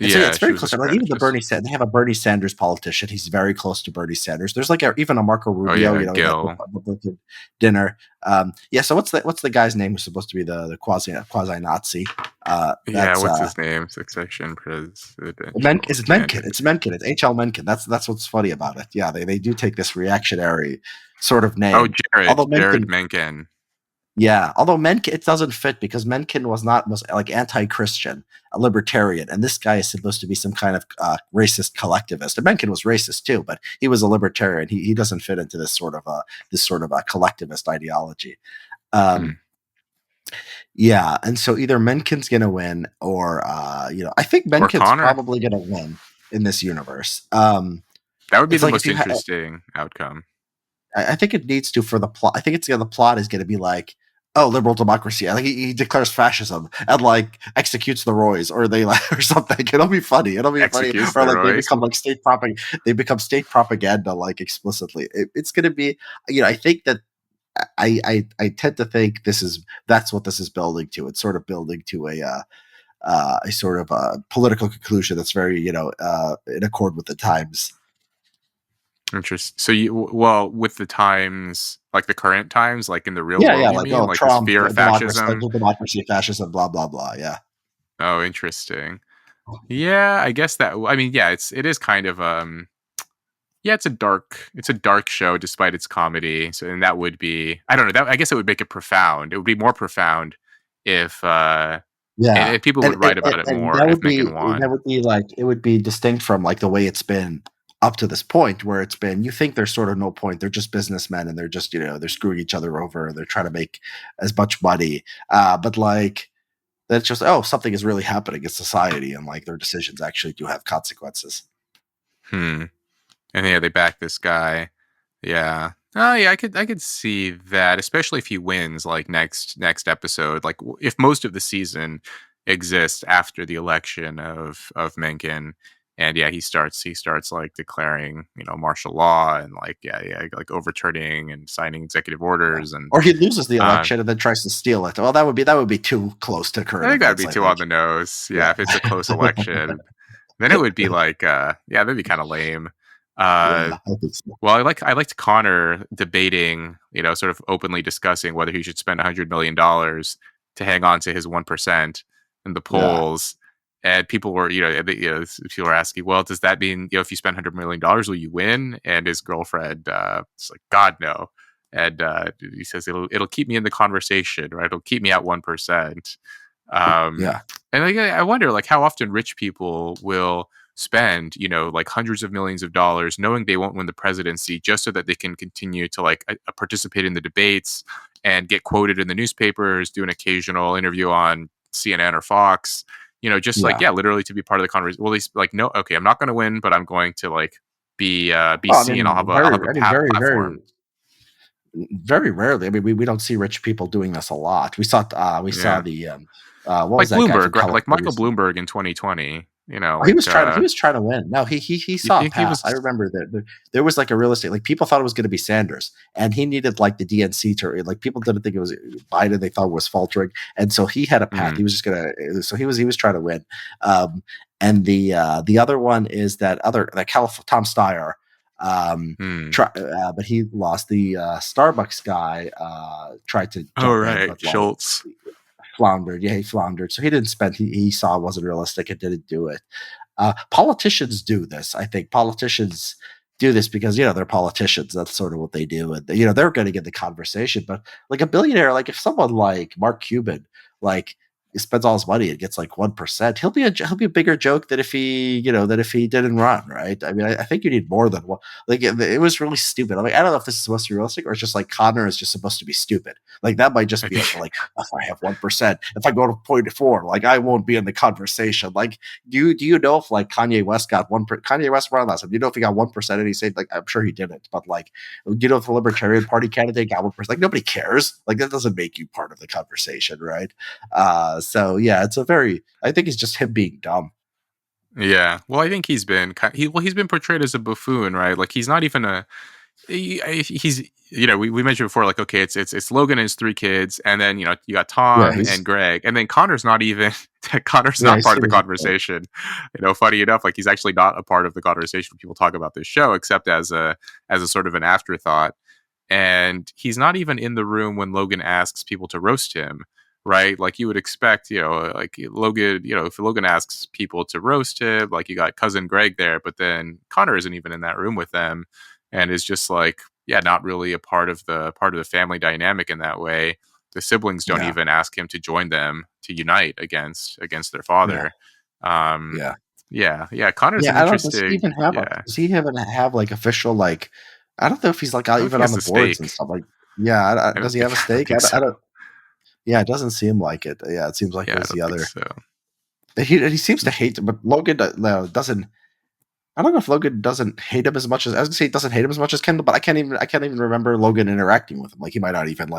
And so yeah, yeah. it's She very was a close. Like even the strategist. They have a Bernie Sanders politician. He's very close to Bernie Sanders. There's like even a Marco Oh Rubio, yeah, that Gil. Republican dinner. Yeah. So what's the guy's name who's supposed to be the quasi Nazi? Yeah, That's what's his name? Succession Is presidential it Mencken? It's candidate. Mencken. It's H.L. Mencken. That's what's funny about it. Yeah, they do take this reactionary sort of Oh, name. Jared. Although Jared Mencken, Mencken. yeah, although Mencken it doesn't fit because Mencken was like anti-Christian, a libertarian, and this guy is supposed to be some kind of racist collectivist. And Mencken was racist too, but he was a libertarian. He doesn't fit into this sort of a collectivist ideology. Hmm. Um, yeah, and so either Mencken's gonna win, or I think Or Mencken's Connor. probably gonna win in this universe. That would be It's the like if most you interesting outcome. I think it needs to for the plot. I think the plot is going to be like, oh, liberal democracy. I think he declares fascism and like executes the Roys, or they like or something. It'll be funny. It'll be funny, Executes or the like they Royce. become like state propaganda. They become state propaganda like explicitly. It's going to be, I think that. I tend to think that's what this is building to. It's sort of building to a sort of a political conclusion that's very in accord with the times. Interesting. So well, with the times, like the current times, like in the real Yeah, world, yeah, you like mean, oh, like this Trump, fear of fascism? democracy, fascism, blah blah blah. Yeah. Oh, interesting. Yeah, I guess that. I mean, yeah, it is kind of yeah, it's a dark show despite its comedy. So, and that would be, I don't know, that I guess it would make it profound. It would be more profound if Yeah, and people would write about it and more if Mencken that won. would be like it would be distinct from like the way it's been up to this point, where it's been you think there's sort of no point. They're just businessmen, and they're just they're screwing each other over. They're trying to make as much money, but like that's just something is really happening in society, and like their decisions actually do have consequences. Hmm. And yeah, they back this guy. Yeah. Oh yeah, I could see that, especially if he wins like next episode. Like if most of the season exists after the election of Mencken, and yeah, he starts like declaring martial law and like yeah like overturning and signing executive Yeah. orders and Or he loses the uh, election and then tries to steal it. Well, that would be too close to I current think that'd events, be I too on think. the nose. Yeah, Yeah. if it's a close election, then it would be like yeah, that'd be kind of lame. Uh, Yeah, I think so. Well, I liked Connor debating, sort of openly discussing whether he should spend $100 million to hang on to his 1% in the Yeah. polls. And people were, people were asking, well, does that mean, if you spend $100 million, will you win? And his girlfriend, it's like, God, no. And he says it'll keep me in the conversation, right? It'll keep me at 1%. Um, Yeah. and like, I wonder, like, how often rich people will spend, like hundreds of millions of dollars, knowing they won't win the presidency, just so that they can continue to like participate in the debates and get quoted in the newspapers, do an occasional interview on CNN or Fox. Just like Yeah. yeah, literally to be part of the conversation. Well, at least like no, okay, I'm not going to win, but I'm going to like be Well, I seen. I'll mean, have a platform. very rarely. I mean, we don't see rich people doing this a lot. We saw Yeah, the what was like that guy from Bloomberg, right? Like California? Michael Bloomberg in 2020. Oh, he was trying to win. No, he You saw a think he path. I was? remember that there was like a real estate, like people thought it was going to be Sanders, and he needed like the DNC to like people didn't think it was Biden. They thought it was faltering, and so he had a path. Mm, He was just gonna. So he was trying to win. And the other one is that Tom Steyer. mm. But he lost. The Starbucks guy tried to Oh jump in, right, but like Schultz. floundered. Yeah, he floundered. So he didn't spend. He saw it wasn't realistic and didn't do it. Politicians do this. I think politicians do this because they're politicians. That's sort of what they do, and they're going to get the conversation. But like a billionaire, like if someone like Mark Cuban, like he spends all his money and gets like 1%, he'll be a bigger joke than if he than if he didn't run. Right? I mean, I think you need more than one. Like it was really stupid. I'm like, I don't know if this is supposed to be realistic or it's just like Connor is just supposed to be stupid. Like that might just I be it. think But like if I have 1%, if I go to point four, like I won't be in the conversation. Like do you know if like Kanye West got Kanye West ran last time? Do you know if he got 1% and he said like I'm sure he didn't, but like do you know if the Libertarian Party candidate got 1%? Like nobody cares. Like that doesn't make you part of the conversation, right? So yeah, it's a very I think it's just him being dumb. yeah. Well, I think he's been portrayed as a buffoon, right? Like he's not even he's we mentioned before like okay it's Logan and his three kids and then you got Yeah, Tom and he's Greg and then Connor's not even Connor's yeah, not he's part of seen the his conversation. Funny enough, like he's actually not a part of the conversation when people talk about this show except as a sort of an afterthought, and he's not even in the room when Logan asks people to roast him, right? Like you would expect, like Logan, if Logan asks people to roast him, like you got cousin Greg there, but then Connor isn't even in that room with them, and is just like, yeah, not really a part of the family dynamic in that way. The siblings don't yeah, even ask him to join them to unite against their yeah, father. Um, yeah. yeah, Connor's an Yeah, I don't does he interesting, even have a yeah. does he even have like official like I don't know if he's like I don't even think on it's the a boards and stake. stuff like yeah, I does don't he have think a I don't stake? think so. I don't yeah, it doesn't seem like it. Yeah, it seems like it Yeah, I was the don't think other. so. He seems to hate him, but Logan no, doesn't. I don't know if Logan doesn't hate him as much as I was gonna say he doesn't hate him as much as Kendall, but I can't even remember Logan interacting with him. Like he might not even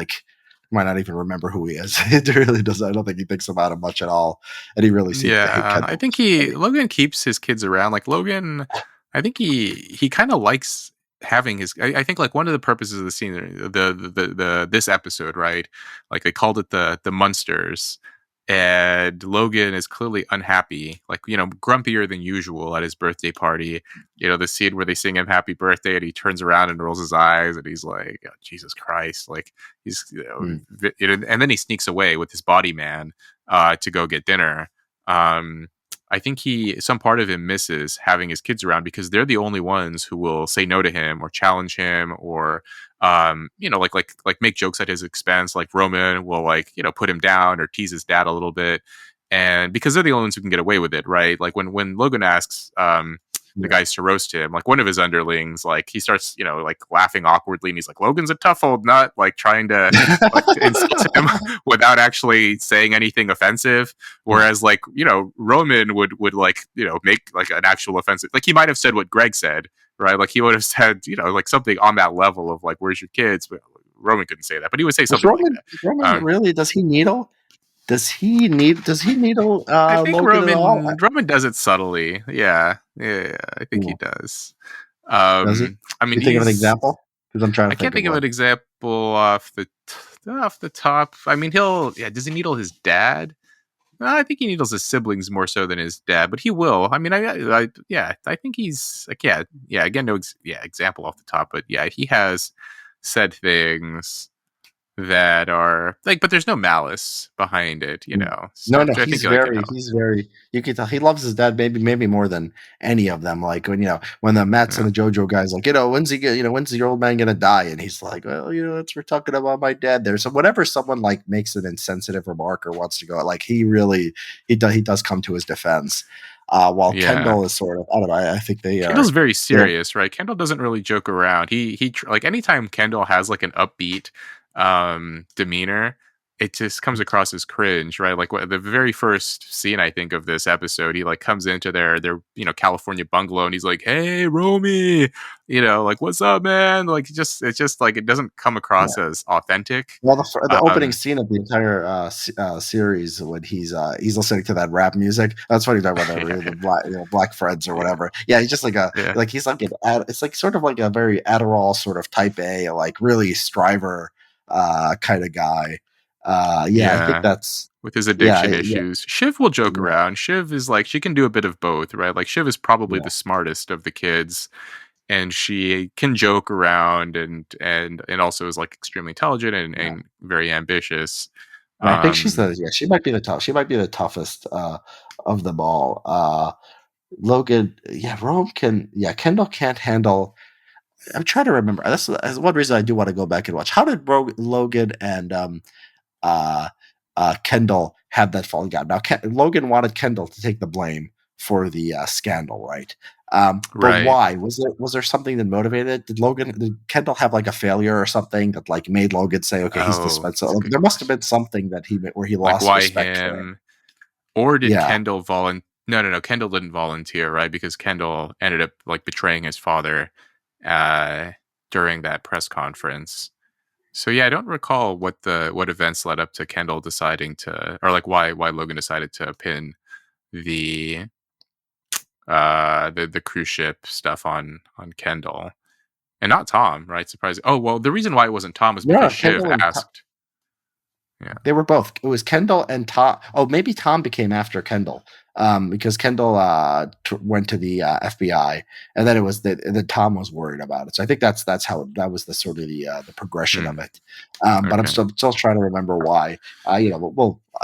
remember who he is. It really does. I don't think he thinks about him much at all, and he really seems to hate Yeah, I Kendall. think he Logan keeps his kids around. Like Logan, I think he kind of likes having his. I think like one of the purposes of the scene, the this episode, right? Like they called it the Munsters, and Logan is clearly unhappy, like grumpier than usual at his birthday party. The scene where they sing him "Happy Birthday" and he turns around and rolls his eyes and he's like, oh, "Jesus Christ!" Like he's Mm, and then he sneaks away with his body man to go get dinner. Um, I think some part of him misses having his kids around because they're the only ones who will say no to him or challenge him or, like make jokes at his expense. Like Roman will like, put him down or tease his dad a little bit. and because they're the only ones who can get away with it, right? Like when Logan asks the Yeah. guys to roast him, like one of his underlings, like he starts, like laughing awkwardly, and he's like, "Logan's a tough old nut," like trying to like to insult him without actually saying anything offensive. Whereas like Roman would like make like an actual offensive, like he might have said what Greg said, right? Like he would have said like something on that level of like, "Where's your kids?" But Roman couldn't say that, but he would say Does something like Roman that. really, does he needle? Does he needle I think Logan at all? Roman does it subtly. Yeah, yeah, I think he Yeah. does. Does he? I mean, You think of an he's. example? Because I'm trying I to think can't of think of an one. example off the top. I mean, he'll. Yeah, does he needle his dad? I think he needles his siblings more so than his dad, but he will. I mean, yeah, I think he's like, yeah. Again, no, example off the top, but yeah, he has said things that are like, but there's no malice behind it, Mm. So No, no, I think like he's very. You can tell he loves his dad, maybe more than any of them. Like when the Mets and yeah, the JoJo guys, like when's the old man gonna die? And he's like, well, we're talking about my dad there. So whenever someone like makes an insensitive remark or wants to go, like he does come to his defense. While yeah. Kendall is sort of, I don't know. I think they Kendall's are. very Yeah, serious, right? Kendall doesn't really joke around. Like anytime Kendall has like an upbeat demeanor, it just comes across as cringe, right? Like the very first scene I think of this episode, he like comes into their California bungalow and he's like, "Hey, Romy," like, "What's up, man?" Like it's just like it doesn't come across yeah. as authentic. Well, the opening Um, scene of the entire series when he's listening to that rap music. That's funny talking about the yeah, black black friends or yeah, whatever. Yeah, he's just yeah, he's like it's like sort of like a very Adderall sort of type A, like really striver kind of guy. Yeah, I think yeah. that's With his yeah, addiction yeah, issues. Shiv will joke yeah, around. Shiv is like she can do a bit of both, right? Like Shiv is probably yeah, the smartest of the kids, and she can joke around and also is like extremely intelligent yeah. and very ambitious. And I think Um, she might be she might be the toughest of them all. Logan, yeah, Kendall can't handle. I'm trying to remember. That's one reason I do want to go back and watch. How did Logan and uh, Kendall have that falling out? Now, Logan wanted Kendall to take the blame for the scandal, right? But right. why? Was there something that motivated it? Did Kendall have like a failure or something that like made Logan say, okay, he's Oh, dispensable? that's a Like, good there must have question. been something that where he Like lost why respect for him. him? Or did Yeah, Kendall volunteer? No, no, no. Kendall didn't volunteer, right? Because Kendall ended up like betraying his father uh, during that press conference. So yeah, I don't recall what events led up to Kendall deciding to, or like why Logan decided to pin the the cruise ship stuff on Kendall and not Tom, right? Surprising. Oh well, the reason why it wasn't Tom is because no, Shiv asked. Yeah, They were both. It was Kendall and Tom. Oh, maybe Tom became after Kendall, because Kendall went to the FBI, and then then Tom was worried about it. So I think that's how that was the sort of the progression of hmm, it. But I'm okay. still trying to remember why.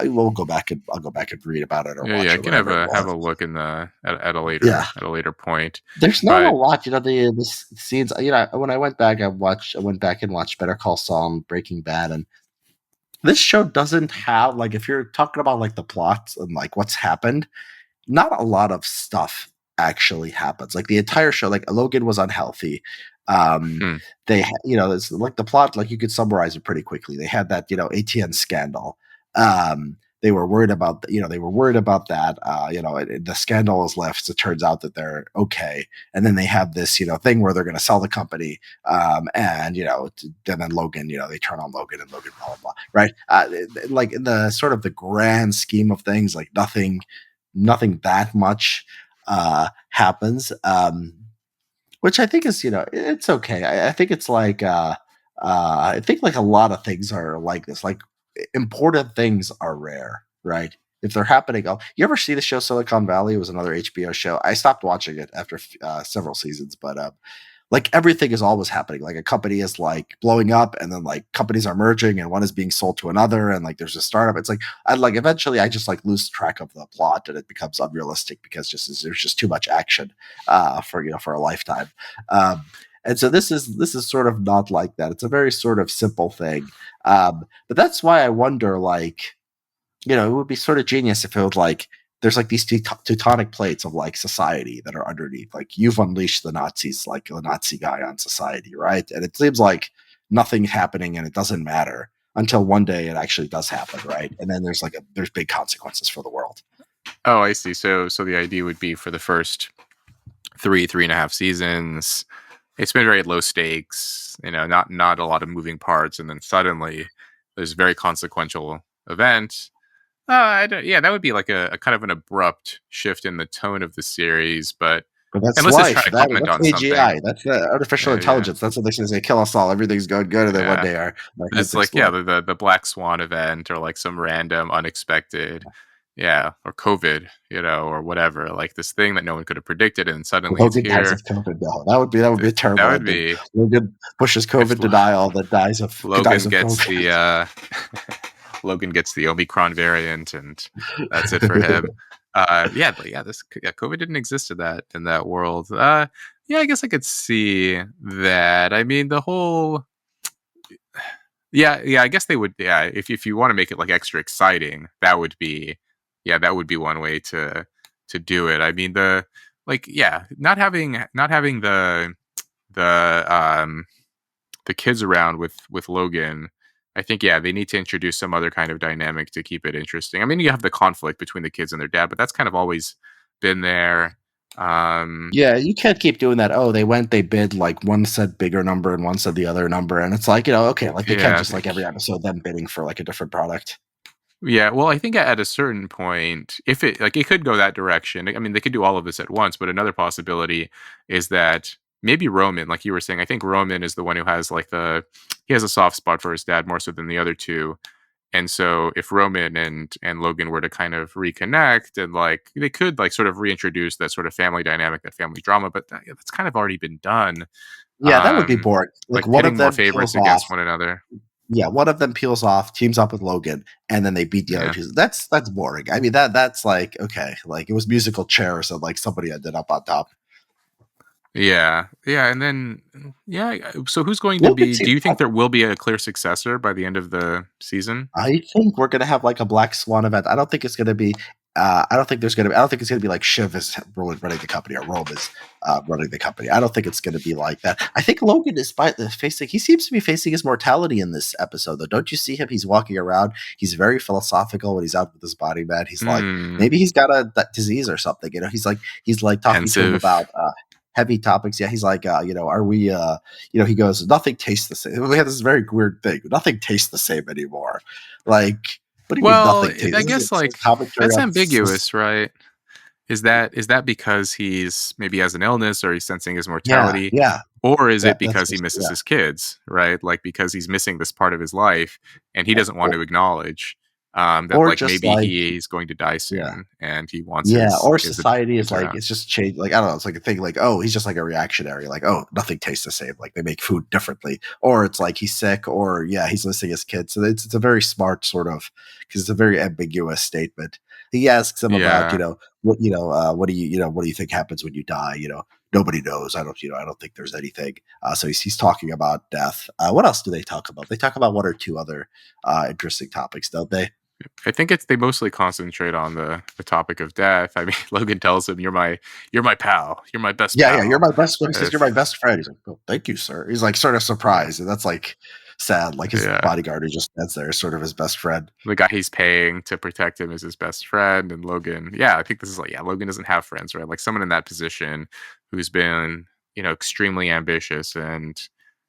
We'll go back and I'll go back and read about it or Yeah, watch I it, can whatever it have was. a look in the Yeah, at a later point, there's not a but lot. The scenes. When I went back, I went back and watched Better Call Saul and Breaking Bad, and this show doesn't have like if you're talking about like the plots and like what's happened, not a lot of stuff actually happens. Like the entire show, like Logan was unhealthy. Um, hmm, it's like the plot, like you could summarize it pretty quickly. They had that, ATN scandal. They were worried about, they were worried about that. The scandal is left. So it turns out that they're okay. And then they have this, thing where they're going to sell the company. And then Logan, they turn on Logan and Logan, blah, blah, blah. Right. Like in the sort of the grand scheme of things, like nothing that much happens, which I think is it's okay. I think it's like I think like a lot of things are like this. Like important things are rare, right? If they're happening, you ever see the show Silicon Valley? It was another HBO show. I stopped watching it after several seasons, but like everything is always happening. Like a company is like blowing up, and then like companies are merging, and one is being sold to another, and like there's a startup. It's like I like eventually I just like lose track of the plot, and it becomes unrealistic because there's just too much action for a lifetime. And so this is sort of not like that. It's a very sort of simple thing, but that's why I wonder like. it would be sort of genius if it would like there's like these tectonic plates of like society that are underneath. Like you've unleashed the Nazis, like the Nazi guy on society, right? And it seems like nothing's happening and it doesn't matter until one day it actually does happen, right? And then there's big consequences for the world. Oh, I see. So the idea would be for the first three and a half seasons, it's been very low stakes, not a lot of moving parts, and then suddenly there's a very consequential event. Yeah, that would be like a kind of an abrupt shift in the tone of the series, but But that's unless it's life. trying to comment That's on something. AGI. That's artificial Yeah, intelligence. That's what they say. Kill us all. Everything's going good, and then one yeah. day our heads It's like, yeah, explode. the Black Swan event or like some random unexpected, yeah, or COVID, or whatever, like this thing that no one could have predicted, and suddenly it's Logan dies here. of COVID. No, that would be a That terrible would ending. be Logan pushes if COVID denial, then dies Logan of gets COVID. the Logan gets the Omicron variant, and that's it for him. Yeah, but yeah, COVID didn't exist in that world. Yeah, I guess I could see that. I mean, the whole yeah, I guess they would. Yeah, if you want to make it like extra exciting, that would be one way to do it. I mean, yeah, not having the the kids around with Logan. I think, yeah, they need to introduce some other kind of dynamic to keep it interesting. I mean, you have the conflict between the kids and their dad, but that's kind of always been there. Um, Yeah, you can't keep doing that. Oh, they bid like one said bigger number and one said the other number, and it's like okay, like they can't yeah, just like every episode them bidding for like a different product. yeah. Well, I think at a certain point, if it could go that direction. I mean, they could do all of this at once, but another possibility is that maybe Roman, like you were saying, I think Roman is the one who has like he has a soft spot for his dad more so than the other two. And so if Roman and Logan were to kind of reconnect, and like they could like sort of reintroduce that sort of family dynamic, that family drama, but that's kind of already been done. Yeah, that would be boring. Like Like one of pitting more them peels favorites off. against one another. Yeah, one of them peels off, teams up with Logan, and then they beat the other Yeah. two. That's boring. I mean that's like okay, like it was musical chairs and like somebody ended up on top. Yeah. Yeah. And then, yeah. So who's going to Logan be, do seems you think there will be a clear successor by the end of the season? I think we're gonna have like a Black Swan event. I don't think it's gonna be. I don't think I don't think it's gonna be like Shiv is running the company or Rome is running the company. I don't think it's gonna be like that. I think Logan is facing. He seems to be facing his mortality in this episode, though. Don't you see him? He's walking around. He's very philosophical when he's out with his body man. He's like Hmm. maybe he's got that disease or something. He's like talking to him Pensive. about heavy topics. Yeah, he's like are we he goes, nothing tastes the same. We have this very weird thing. Nothing tastes the same anymore. Like, what do you mean Well, nothing tastes? I This is guess a like commentary that's on ambiguous, right? Is that because he's maybe has an illness or he's sensing his yeah, mortality? yeah. Or is it That's because he just misses yeah, his kids, right? Like because he's missing this part of his life and he doesn't want or, to acknowledge that or like just maybe like he's going to die yeah. soon and he wants Yeah, or his society is kids like around. it's just changed. Like I don't know, it's like a thing. Like oh, he's just like a reactionary. Like oh, nothing tastes the same. Like they make food differently, or it's like he's sick, or yeah, he's missing his kids. So it's a very smart sort of because it's a very ambiguous statement. He asks him about Yeah. what do what do you think happens when you die? Nobody knows. I don't think there's anything. So he's talking about death. What else do they talk about? They talk about one or two other interesting topics, don't they? I think they mostly concentrate on the topic of death. I mean, Logan tells him, "You're my pal. You're my best Yeah, yeah, you're pal." my best friend. He says, Right? "You're my best friend." He's like, "Oh, thank you, sir." He's like sort of Yeah, surprised, and that's like sad. Like his yeah. bodyguard who just stands there, is sort of his best friend. The guy he's paying to protect him is his best friend, and Logan. Yeah, I think this is like, yeah, Logan doesn't have friends, right? Like someone in that position who's been, extremely ambitious and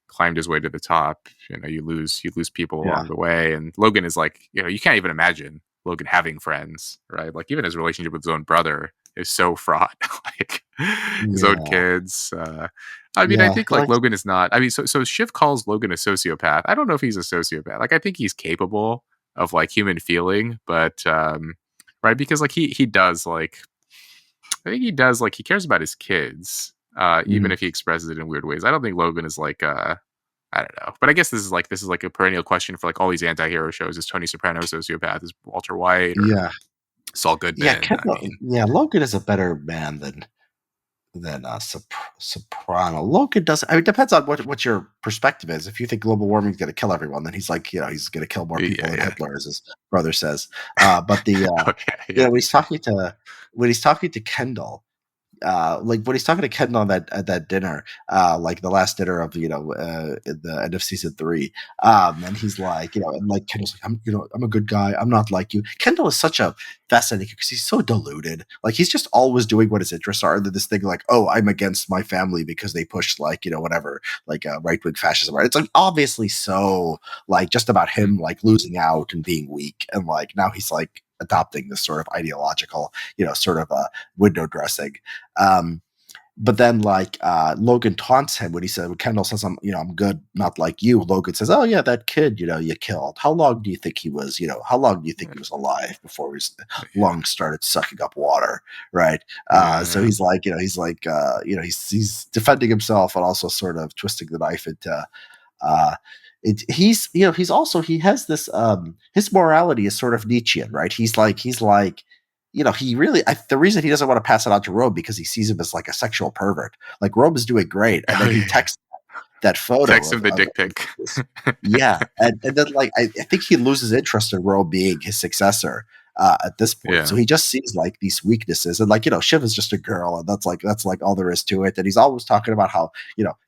climbed his way to the top. You lose people Yeah, along the way, and Logan is like, you can't even imagine Logan having friends, right? Like even his relationship with his own brother is so fraught. Like his own yeah, kids. I mean, I yeah. think He like likes, Logan is not. I mean, so Shiv calls Logan a sociopath. I don't know if he's a sociopath. Like I think he's capable of like human feeling, but right, because like he does like I think he does like he cares about his kids, even mm, if he expresses it in weird ways. I don't think Logan is like I don't know, but I guess this is like a perennial question for like all these anti-hero shows: is Tony Soprano a sociopath? Is Walter White or yeah, Saul yeah. Goodman? I mean, Logan is a better man than than Soprano. Logan doesn't. I mean, it depends on what your perspective is. If you think global warming is going to kill everyone, then he's like, he's going to kill more people Yeah, than yeah. Hitler, as his brother says. But Okay, yeah. when he's talking to Kendall, like when he's talking to Ken on that at that dinner, like the last dinner of at the end of season 3, and he's like, and like Kendall's like, I'm a good guy. I'm not like you. Kendall is such a fascinating because he's so deluded. Like he's just always doing what his interests are. And then this thing like, oh, I'm against my family because they pushed like whatever like right wing fascism. It's like obviously so like just about Mm. him like losing out and being weak, and like now he's like adopting this sort of ideological, sort of window dressing. um, but then like Logan taunts him when he said when Kendall says I'm good, not like you. Logan says, oh yeah, that kid you killed. How long do you think he was, how long do you think he was alive before his Yeah, lungs started sucking up water, right? So yeah, he's like, he's like he's defending himself and also sort of twisting the knife into uh, he's he's also he has this his morality is sort of Nietzschean, right? He's like he really the reason he doesn't want to pass it on to Rome because he sees him as like a sexual pervert. Like Rome is doing great, and oh then he yeah. texts that photo Text him the dick of pic. this. Yeah, and then like I think he loses interest in Rome being his successor at this point. So Yeah, he just sees like these weaknesses, and like Shiv is just a girl, and that's like all there is to it. And he's always talking about how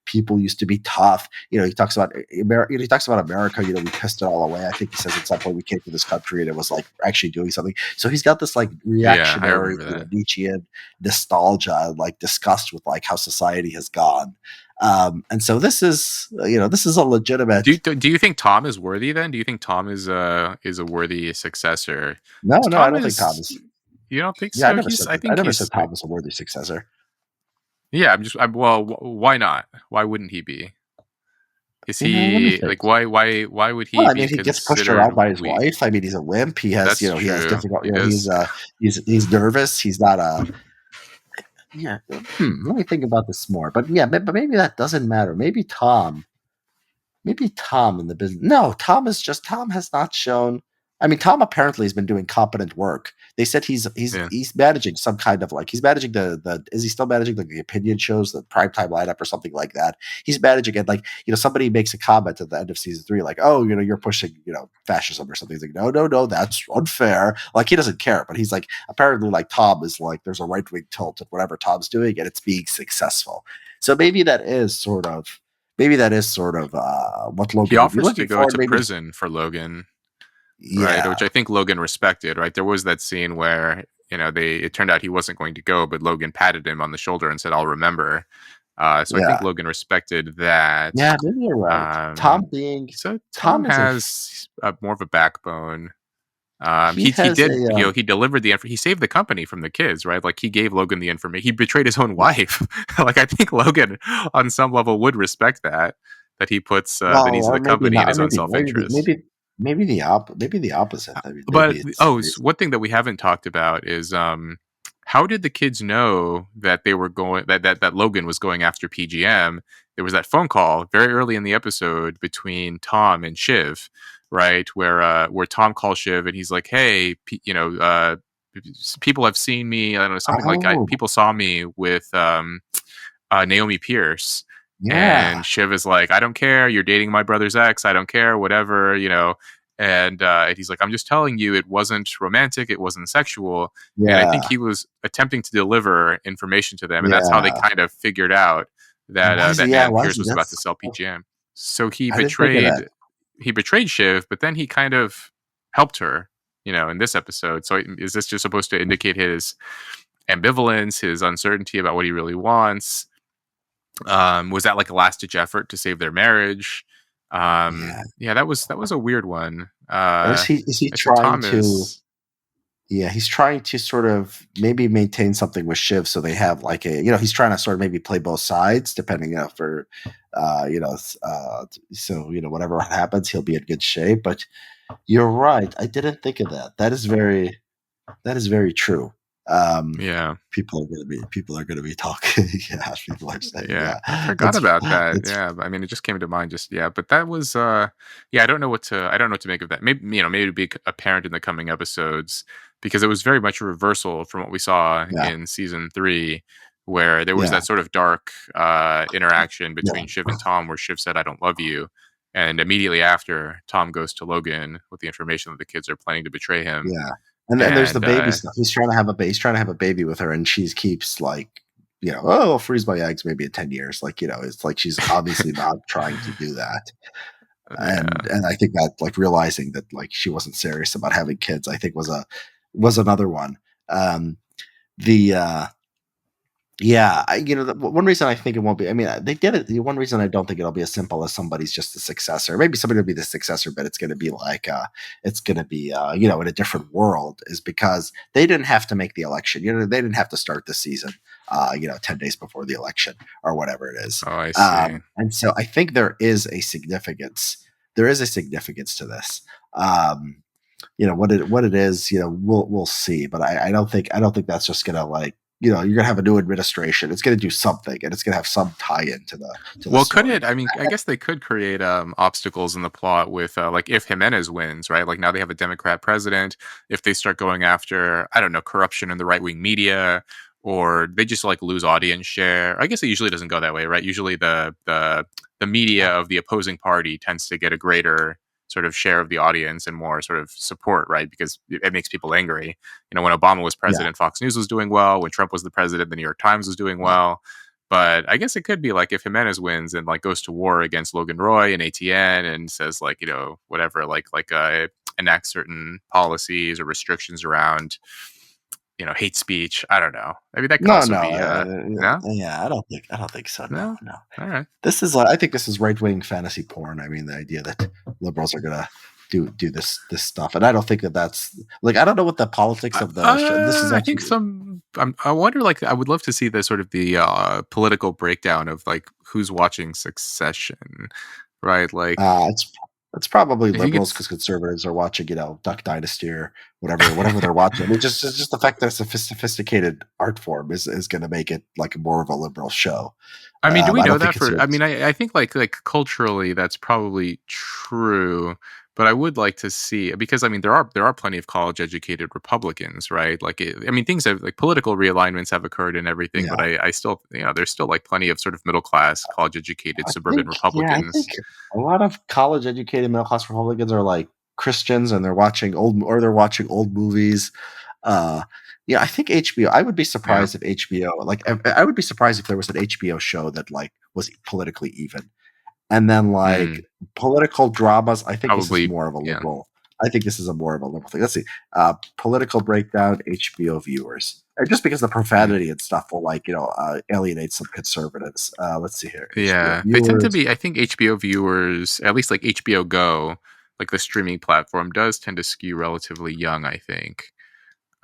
people used to be tough. He talks about America. He talks about America. We pissed it all away. I think he says at some point we came to this country and it was like actually doing something. So he's got this like yeah. I reactionary, remember that. Nietzschean nostalgia, like disgust with like how society has gone. And so this is a legitimate. Do you think Tom is worthy then? Do you think Tom is a worthy successor? No, 'Cause no, I Tom don't think Tom is. is. You don't think Yeah, I so? never He's. said I that. I think never said he's. Tom was a worthy successor. Yeah. I'm just. Well, why not? Why wouldn't he be? Is Let me he think. like why would Well, he I be mean, he gets pushed around considered by his weak? wife. I mean, he's a wimp. He has, That's he has true. difficult. He does. He's nervous. He's not a. Yeah. Let me think about this more. But yeah, but maybe that doesn't matter. Maybe Tom in the business. No, Tom has not shown. I mean, Tom apparently has been doing competent work. They said Yeah. he's managing some kind of like he's managing the is he still managing like the opinion shows, the primetime lineup or something like that. He's managing it like somebody makes a comment at the end of season 3 like, oh, you're pushing fascism or something. He's like, no, no, no, that's unfair. Like he doesn't care, but he's like apparently like Tom is like there's a right wing tilt at whatever Tom's doing and it's being successful. So maybe that is sort of what He Logan would be offers to looking go for. And to maybe, prison for Logan, right? yeah, Which I think Logan respected, right? There was that scene where, it turned out he wasn't going to go, but Logan patted him on the shoulder and said, I'll remember. So I think yeah, Logan respected that. yeah. Maybe you're right. Um, so Tom Tom is a has more of a backbone. he He has did, a he delivered he saved the company from the kids, right? Like he gave Logan the information. He betrayed his own wife. Like I think Logan, on some level, would respect that he puts that well, he's or the maybe company in not, or his own self interest. maybe the opposite. I mean, maybe But it's one thing that we haven't talked about is how did the kids know that they were going that Logan was going after PGM? There was that phone call very early in the episode between Tom and Shiv, right? Where Tom calls Shiv and he's like, "Hey, people have seen me. I don't know something like oh people saw me with Naomi Pierce." yeah, And Shiv is like, I don't care. You're dating my brother's ex. I don't care. Whatever, And he's like, I'm just telling you, it wasn't romantic. It wasn't sexual. And I think yeah, he was attempting to deliver information to them, and that's how they yeah. kind of figured out that Yeah, Naomi was Pierce he? was about to That's sell PGM. So I didn't think of that. he betrayed Shiv, but then he kind of helped her, in this episode. So is this just supposed to indicate his ambivalence, his uncertainty about what he really wants? Was that like a last ditch effort to save their marriage? Yeah, Yeah, that was a weird one. or is he I said trying to? Thomas. Yeah, he's trying to sort of maybe maintain something with Shiv, so they have like a he's trying to sort of maybe play both sides, depending for so whatever happens, he'll be in good shape. But you're right, I didn't think of that. That is very true. Um, Yeah, people are gonna be talking. Yeah, people are saying, yeah, I yeah, forgot about that. that's Yeah, but I mean, it just came to mind. Just yeah, but that was yeah. I don't know what to make of that. Maybe maybe it'll be apparent in the coming episodes because it was very much a reversal from what we saw yeah, in season 3. where there was Yeah. that sort of dark interaction between Yeah. Shiv and Tom, where Shiv said, "I don't love you," and immediately after, Tom goes to Logan with the information that the kids are planning to betray him, Yeah. And then there's the and baby stuff. He's trying to have a baby with her, and she keeps like, oh, I'll freeze my eggs maybe in 10 years. Like, it's like she's obviously not trying to do that. And yeah. I think that like realizing that like she wasn't serious about having kids, I think was another one. The Yeah, one reason I think it won't be. I mean, they did it. The one reason I don't think it'll be as simple as somebody's just the successor. Maybe somebody will be the successor, but it's going to be like, it's going to be, in a different world, is because they didn't have to make the election. They didn't have to start the season, 10 days before the election or whatever it is. Oh, I see. And so I think there is a significance. There is a significance to this. What it is, we'll see. But I don't think that's just gonna like, you're gonna have a new administration. It's gonna do something, and it's gonna have some tie-in to the Well, could story. it? I mean, I guess they could create obstacles in the plot with like if Jimenez wins, right? Like now they have a Democrat president. If they start going after, I don't know, corruption in the right wing media, or they just like lose audience share. I guess it usually doesn't go that way, right? Usually the media of the opposing party tends to get a greater sort of share of the audience and more sort of support, right? Because it makes people angry. When Obama was Yeah, president, Fox News was doing well. When Trump was the president, the New York Times was doing well. But I guess it could be like if Jimenez wins and like goes to war against Logan Roy and ATN and says like, whatever, like enact certain policies or restrictions around, hate speech. I don't know. Maybe that could no, also no, be no, yeah, I don't think so. No, no. no. All right. I think this is right-wing fantasy porn. I mean, the idea that liberals are gonna do this stuff, and I don't think that's like, I don't know what the politics of the show. This is I think actually, I wonder. Like, I would love to see the sort of the political breakdown of like who's watching Succession, right? Like, it's probably if you could, liberals because conservatives are watching, Duck Dynasty or whatever they're watching. I mean, just the fact that it's a sophisticated art form is going to make it like more of a liberal show. I mean, do we I know don't that think for? I mean, conservatives. I think like culturally, that's probably true. But I would like to see because I mean there are plenty of college educated Republicans, right? Like I mean things have like political realignments have occurred and everything, but Yeah, I still there's still like plenty of sort of middle class college educated suburban I think Republicans. a lot of college educated middle class Republicans are like Christians, and they're watching old movies. Uh, yeah, I think HBO. I would be Yeah. surprised if HBO, like, I would be surprised if there was an HBO show that like was politically even. And then like Mm, political dramas, I think this is probably. more of a Yeah. liberal. I think this is a more of a liberal thing. Let's see. Political breakdown, HBO viewers. And just because the Mm. profanity and stuff will like, alienate some conservatives. Let's see here. HBO Yeah, they tend to viewers. be. I think HBO viewers, at least like HBO Go, like the streaming platform, does tend to skew relatively young. I think,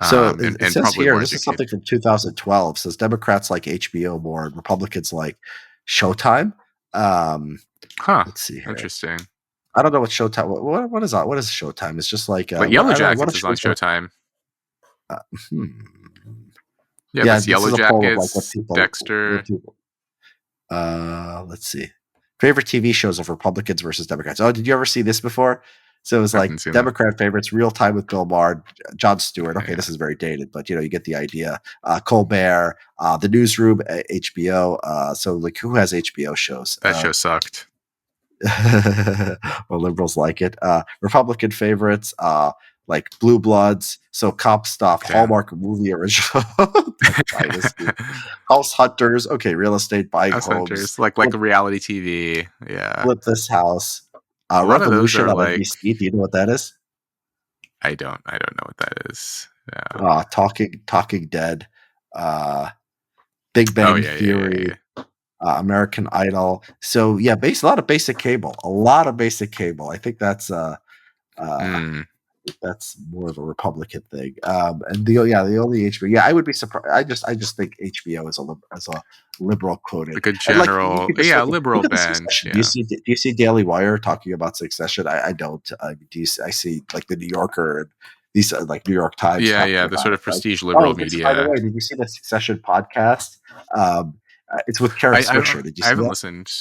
So it and says probably here, more this is educated. something from 2012. Says Democrats like HBO more and Republicans like Showtime. Um, Huh. let's see here. Interesting. I don't know what Showtime. What is that? What is Showtime? It's just like But what Yellow I don't know. What Jackets are is on shows? Showtime. Uh, hmm. Yeah, Yeah, this this Yellow is a poll of like Jackets, what Dexter. people. Let's see. Favorite TV shows of Republicans versus Democrats. Oh, did you ever see this before? So it was I like haven't seen that. Democrat favorites, Real Time with Bill Maher, Jon Stewart. Okay, Yeah, this is very dated, but you get the idea. Colbert, The Newsroom, HBO. So like, who has HBO shows? that show sucked. Well, liberals like it. Republican favorites, like Blue Bloods, so cop stuff, Yeah. Hallmark movie original, Duck Dynasty, House Hunters, okay, real estate, buying House homes, Hunters, like a reality TV. Yeah, Flip This House, a lot of those Revolution are on like NBC. Do you know what that is? I don't know what that is. Yeah. Talking Dead, uh, Big Oh Bang yeah, yeah, yeah, Theory, yeah. American Idol. So yeah, a lot of basic cable, a lot of basic cable. I think uh, Mm, that's more of a Republican thing. And the only HBO. Yeah, I would be surprised. I just think HBO is a liberal quoted, like a and like you general, could just yeah, look liberal at the bend. Succession. Yeah, Do you see Daily Wire talking about Succession? I don't. I see like the New Yorker and these like New York Times yeah, talking yeah. The about sort it. of Like, prestige liberal oh, by the media. way, did you see the Succession podcast? It's with Kara I I, Swisher. Did you I see haven't that? listened.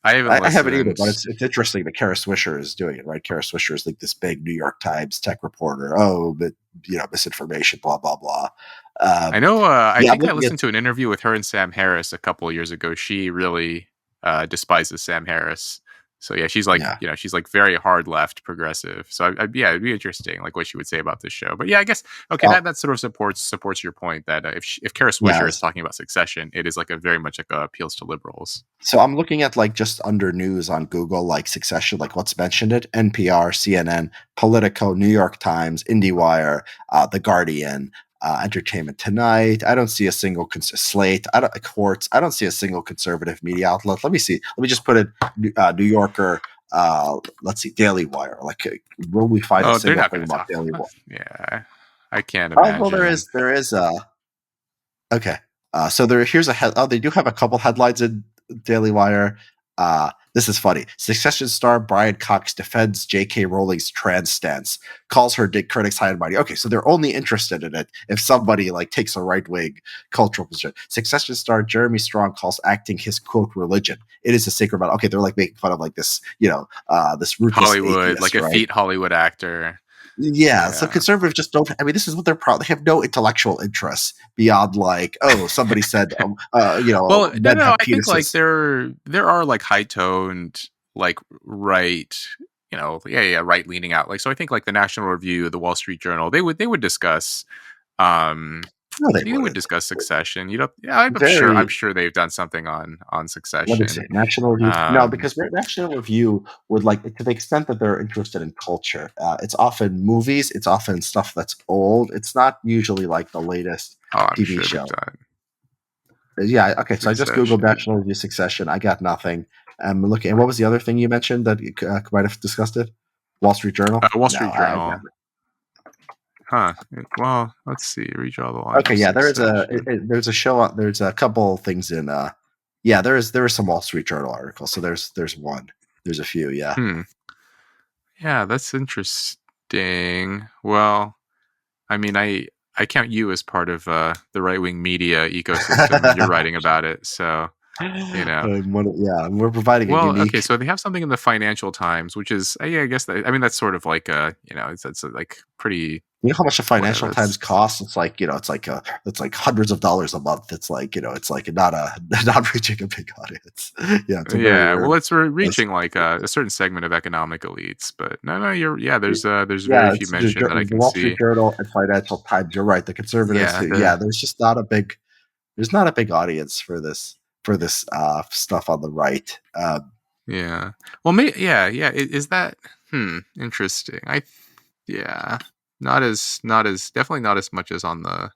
I haven't I haven't either, listened. but it's interesting that Kara Swisher is doing it, right? Kara Swisher is like this big New York Times tech reporter. Oh, but misinformation, blah blah blah. I know. I Yeah, I'm think I looking at listened to an interview with her and Sam Harris a couple of years ago. She really despises Sam Harris. So yeah, she's like, yeah, she's like very hard left progressive. So yeah, it'd be interesting, like what she would say about this show. But yeah, I guess okay, so, that sort of supports your point that if Kara yeah. Swisher is talking about Succession, it is like a very much like appeals to liberals. So I'm looking at like just under news on Google, like Succession, like what's mentioned it: NPR, CNN, Politico, New York Times, IndieWire, The Guardian, Entertainment Tonight. I don't see a single Slate. I don't Quartz. I don't see a single conservative media outlet. Let me see. Let me just put it New Yorker. Let's see, Daily Wire. Like, will we find a Oh, they're single not thing going to about talk. Daily Wire? Yeah, I can't Oh well, there imagine. is. There is. Okay. So here's a head. Oh, they do have a couple headlines in Daily Wire. This is funny. Succession star Brian Cox defends J.K. Rowling's trans stance, calls her dick critics high and mighty. Okay, so they're only interested in it if somebody like takes a right wing cultural position. Succession star Jeremy Strong calls acting his quote religion. It is a sacred matter. Okay, they're like making fun of like this, this ruthless Hollywood, like atheist, right? effete Hollywood actor. Yeah, so Yeah. conservatives just don't. I mean, this is what they're proud. They have no intellectual interests beyond like, oh, somebody said, Well, no, men no, have I think like penises. there are like high toned, like right, right leaning out. Like so, I think like the National Review, the Wall Street Journal, they would discuss, um, No, they they would wouldn't. discuss Succession. Yeah, I'm Very. sure they've done something on Let me see. Succession. National Review. No, Um, because National Review would like to the extent that they're interested in culture. It's often movies. It's often stuff that's old. It's not usually like the latest oh, I'm TV sure they've show. done Yeah. Okay. So I just googled Succession. National Review Succession. I got nothing. I'm looking. And what was the other thing you mentioned that you might have discussed it? Wall Street Journal. Wall No, Street I got Journal. Huh. Well, let's see. Redraw the lines Okay, of yeah, there is Succession. there's a show there's a couple things in yeah, there is some Wall Street Journal articles. So there's one. There's a few, yeah. Hmm. Yeah, that's interesting. Well, I mean, I count you as part of the right wing media ecosystem, and you're writing about it. So you know. Yeah, we're providing a Well, okay, unique. so they have something in the Financial Times, which is, yeah, I guess I mean that's sort of like it's like pretty You know how much the Financial whatever. Times It's costs? It's like it's like hundreds of dollars a month. It's like it's like not not reaching a big audience. Yeah, it's a very yeah, rare. well, it's reaching like a certain segment of economic elites, but no, you're yeah. There's very Yeah, few it's the, mention that I the can Wall Street see. Journal and Financial Times. You're right. The conservatives, Yeah, yeah, there's just not a big there's not a big audience for this stuff on the right. yeah. Well, yeah. Is that interesting? Yeah, not as definitely not as much as on the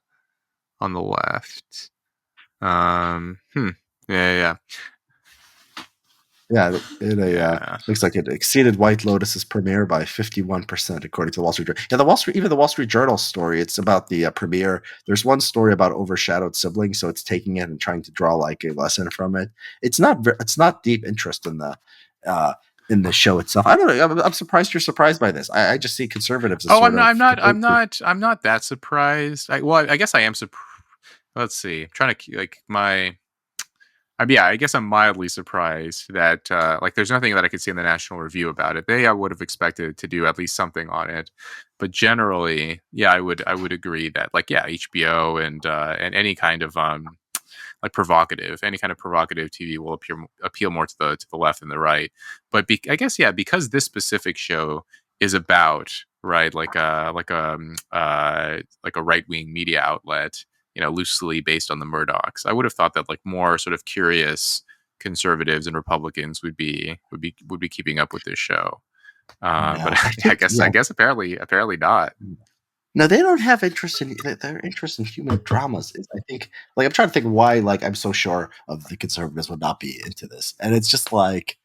left. Hmm. Yeah. Yeah, it Yeah. looks like it exceeded White Lotus's premiere by 51%, according to the Wall Street Journal. Yeah, the Wall Street, even the Wall Street Journal story, it's about the premiere. There's one story about overshadowed siblings, so it's taking it and trying to draw like a lesson from it. It's not deep interest in the show itself. I don't know. I'm surprised you're surprised by this. I just see conservatives as Oh, sort of I'm not that surprised. I guess I am surprised. Let's see. I'm trying to like my. Yeah, I guess I'm mildly surprised that like there's nothing that I could see in the National Review about it. I would have expected to do at least something on it, but generally, yeah, I would agree that like yeah, HBO and any kind of like any kind of provocative TV will appeal more to the left than the right. But I guess yeah, because this specific show is about right like a right wing media outlet, loosely based on the Murdochs. I would have thought that like more sort of curious conservatives and Republicans would be keeping up with this show. But no. I I think guess apparently not. no, they don't have interest in their interest in human dramas. Is I think like I'm trying to think why like I'm so sure of the conservatives would not be into this, and it's just like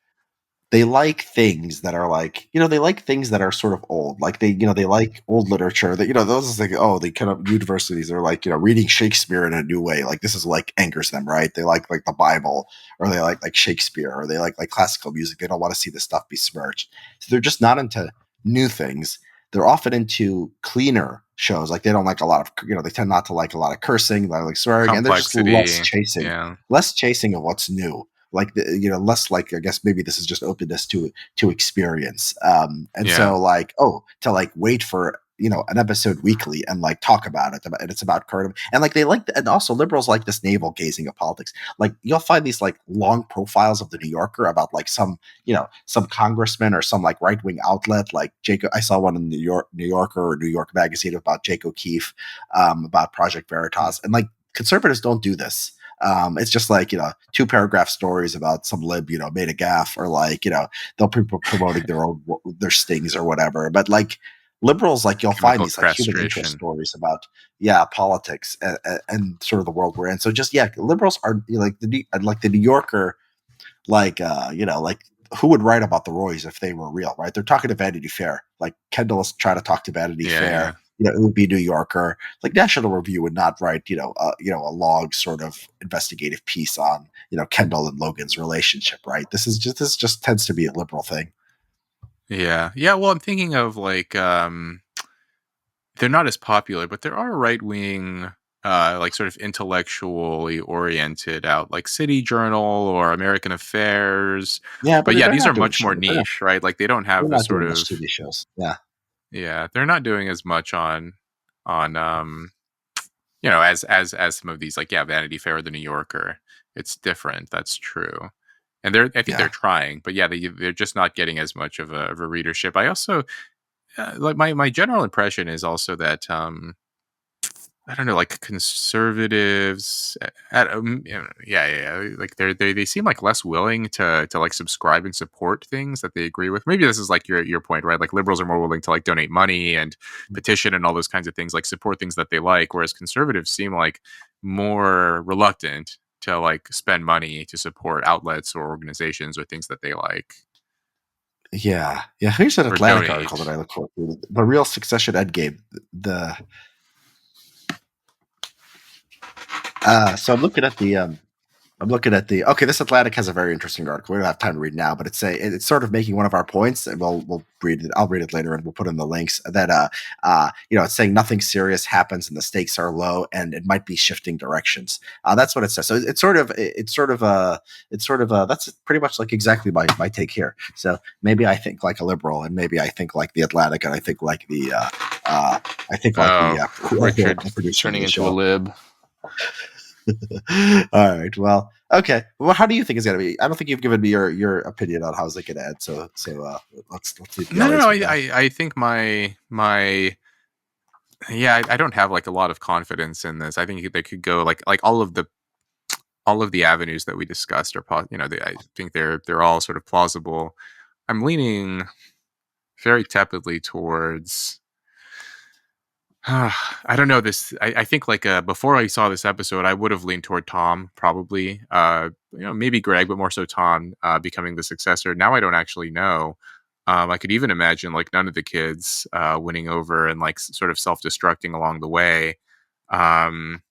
they like things that are like they like things that are sort of old, like they like old literature that those is like they kind of universities are like reading Shakespeare in a new way, like this is like angers them, right? They like the Bible, or they like Shakespeare, or they like classical music. They don't want to see this stuff besmirched, so they're just not into new things. They're often into cleaner shows, like they don't like a lot of they tend not to like a lot of cursing, they like swearing, and they're just Complexity. Yeah. less chasing of what's new, like less like I guess maybe this is just openness to experience, and Yeah. so like to like wait for an episode weekly and like talk about it, and it's about current, and like they like, and also liberals like this navel gazing of politics. Like you'll find these like long profiles of the New Yorker about like some congressman or some like right wing outlet, like Jacob. I saw one in New Yorker or New York Magazine about Jake O'Keefe, about Project Veritas, and like conservatives don't do this. It's just like, 2 paragraph stories about some lib, made a gaffe, or like, they'll be promoting their stings or whatever. But like liberals, like you'll find Chemical these like human interest castration. stories about, politics, and sort of the world we're in. So just, liberals are, like the New Yorker, like, like who would write about the Roys if they were real, right? They're talking to Vanity Fair. Like Kendall is trying to talk to Vanity Yeah, Fair. yeah. It would be New Yorker. Like National Review would not write, a log sort of investigative piece on, Kendall and Logan's relationship, right? This just tends to be a liberal thing. Yeah. Yeah, well, I'm thinking of like they're not as popular, but there are right wing like sort of intellectually oriented out like City Journal or American Affairs. Yeah, But but yeah, they're these are not doing much more shows. niche, right? Like they don't They're have the not sort doing much of TV shows. Yeah, yeah, they're not doing as much on as some of these like yeah, Vanity Fair or the New Yorker. It's different. That's true. And I think they're yeah, trying, but yeah, they're just not getting as much of a readership. I also like my general impression is also that I don't know, like conservatives, like they seem like less willing to like subscribe and support things that they agree with. Maybe this is like your point, right? Like liberals are more willing to like donate money and petition and all those kinds of things, like support things that they like, whereas conservatives seem like more reluctant to like spend money to support outlets or organizations or things that they like yeah. Here's an or Atlantic article donate. that I look forward to: the real succession endgame. The So I'm looking at the okay. This Atlantic has a very interesting article. We don't have time to read now, but it's sort of making one of our points, and we'll read it. I'll read it later, and we'll put in the links. That it's saying nothing serious happens, and the stakes are low, and it might be shifting directions. That's what it says. So that's pretty much like exactly my take here. So maybe I think like a liberal, and maybe I think like the Atlantic, and I think like the Oh, Richard the producer of turning the into a show. lib. All right. Well, okay. Well, how do you think it's gonna be? I don't think you've given me your opinion on how's it gonna end. So let's leave the No, no, audience no. with that. I think my yeah, I don't have like a lot of confidence in this. I think they could go like all of the avenues that we discussed are I think they're all sort of plausible. I'm leaning very tepidly towards I don't know this. I think like before I saw this episode, I would have leaned toward Tom probably. Maybe Greg, but more so Tom becoming the successor. Now I don't actually know. I could even imagine like none of the kids winning over and like sort of self destructing along the way. Um,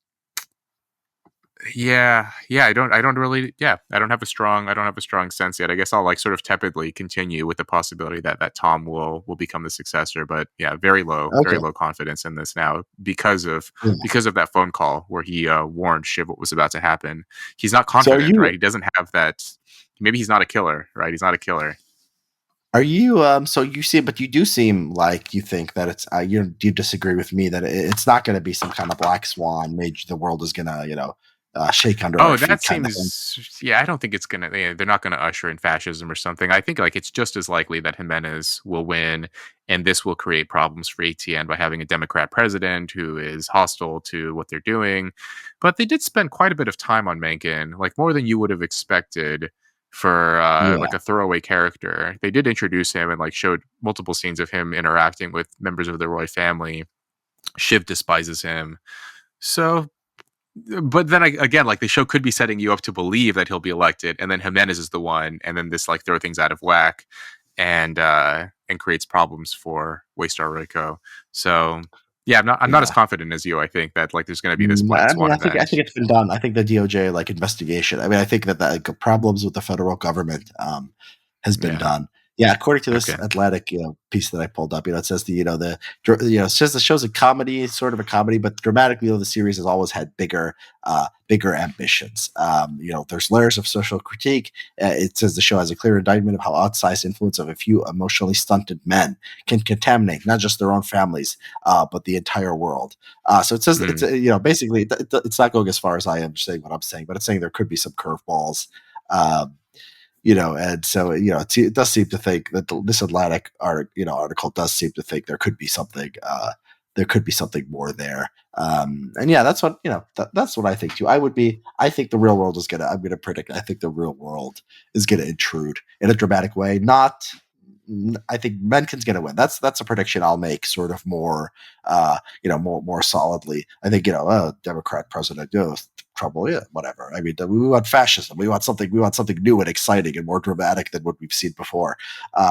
yeah, I don't have a strong sense yet. I guess I'll like sort of tepidly continue with the possibility that Tom will become the successor, but yeah, very Okay. low confidence in this now because of Yeah. that phone call where he warned Shiv what was about to happen. He's not So are confident, right? you He doesn't have that. Maybe he's not a killer, right? He's not a killer. are you so you see, but you do seem like you think that it's you disagree with me that it's not going to be some kind of black swan made the world is gonna shake under our Oh, that feet kind of thing. seems. Yeah, I don't think it's gonna. They're not gonna usher in fascism or something. I think like it's just as likely that Jimenez will win, and this will create problems for ATN by having a Democrat president who is hostile to what they're doing. But they did spend quite a bit of time on Mencken, like more than you would have expected for Yeah. like a throwaway character. They did introduce him and like showed multiple scenes of him interacting with members of the Roy family. Shiv despises him. So but then again, like the show could be setting you up to believe that he'll be elected, and then Jimenez is the one, and then this like throw things out of whack, and creates problems for Waystar Rico. So yeah, I'm not as Yeah. confident as you. I think that like there's going to be this black I mean, swan I think event. it's been done. I think the DOJ like investigation. I mean, I think that the like, problems with the federal government has been Yeah, done. Yeah, according to this Okay. Atlantic, piece that I pulled up, it says it says the show's a comedy, sort of a comedy, but dramatically, the series has always had bigger ambitions. There's layers of social critique. It says the show has a clear indictment of how outsized influence of a few emotionally stunted men can contaminate not just their own families, but the entire world. So it says it's Mm. basically it's not going as far as I am saying what I'm saying, but it's saying there could be some curveballs. Um, and so it does seem to think that this Atlantic article does seem to think there could be something more there. And yeah, that's what that's what I think too. I think the real world is gonna I'm gonna predict. I think the real world is gonna intrude in a dramatic way. Not. I think Menken's going to win. That's a prediction I'll make, sort of more, more solidly. I think Democrat president, trouble, yeah, whatever. I mean, we want fascism. We want something. We want something new and exciting and more dramatic than what we've seen before.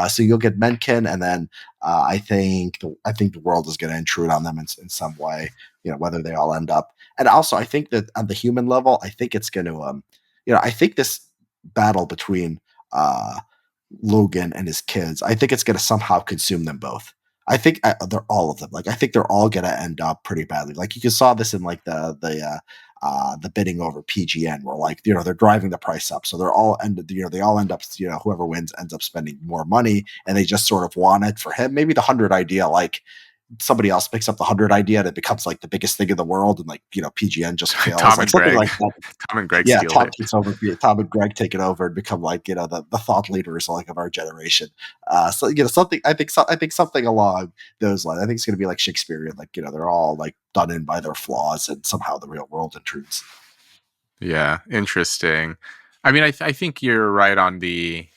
So you'll get Mencken, and then I think the world is going to intrude on them in some way. Whether they all end up, and also I think that on the human level, I think it's going to, I think this battle between Logan and his kids, I think it's going to somehow consume them both. I think they're all of them. Like I think they're all going to end up pretty badly. Like you saw this in like the bidding over PGN, where like they're driving the price up, so they're all they all end up whoever wins ends up spending more money, and they just sort of want it for him. Maybe the 100 idea, like somebody else picks up the 100 idea and it becomes like the biggest thing in the world, and like PGN just fails, Tom like and something Greg. like that. Tom and Greg Yeah, steal it. Tom and Greg take it over and become like the thought leaders like of our generation. So something I think something along those lines. I think it's going to be like Shakespearean, like they're all like done in by their flaws, and somehow the real world intrudes. Yeah, interesting. I mean, I think you're right on the.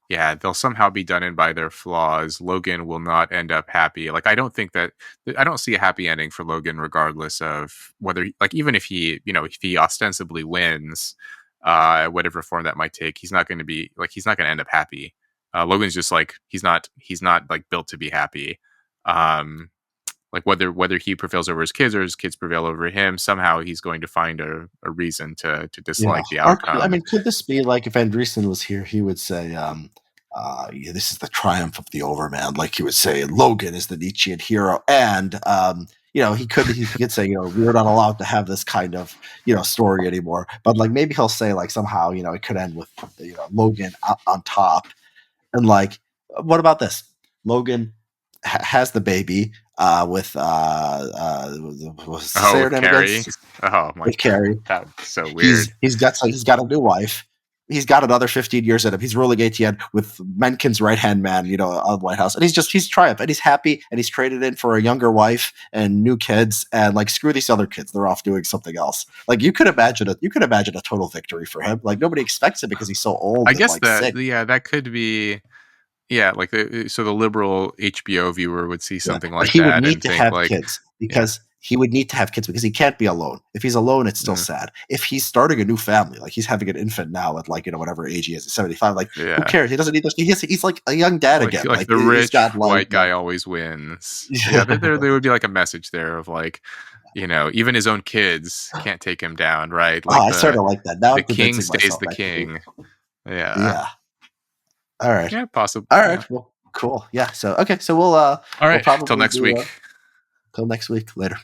Yeah, they'll somehow be done in by their flaws. Logan will not end up happy. Like, I don't think that I don't see a happy ending for Logan, regardless of whether, like, even if if he ostensibly wins, whatever form that might take, he's not going to be like, he's not going to end up happy. Logan's just like, he's not like built to be happy. Um, like whether he prevails over his kids or his kids prevail over him, somehow he's going to find a reason to Yeah. dislike the Or I outcome. mean, could this be like if Andreessen was here, he would say, yeah, this is the triumph of the overman. Like he would say, Logan is the Nietzschean hero. And, he could say, we're not allowed to have this kind of, story anymore. But like maybe he'll say like somehow, it could end with, Logan on top. And like, what about this? Logan has the baby with, what's to Oh, say her with name again? Carrie. Oh my With god, Carrie. that's so weird. He's got a new wife. He's got another 15 years in him. He's ruling ATN with Menken's right hand man, on the White House, and he's triumph and he's happy and he's traded in for a younger wife and new kids, and like screw these other kids, they're off doing something else. Like you could imagine a total victory for him. Like nobody expects it because he's so I old and guess like that sick. yeah, that could be yeah, like so the liberal HBO viewer would see Yeah, something but like he would that need and to think have like, kids yeah, because he can't be alone. If he's alone, it's still mm, sad. If he's starting a new family, like he's having an infant now at like whatever age he is, 75. Like who yeah, cares? He doesn't need this. He's like a young dad again. like Like the he's rich got like white guy always wins. Yeah, there would be like a message there of like, even his own kids can't take him down, right? Oh, Like I sort of like that. Now the I'm king convincing stays myself the actually. king. Yeah, Yeah. All right. yeah, possible. All Yeah. right. Well, cool. Yeah. So okay. So All we'll right, till probably next do week. till next week. Later.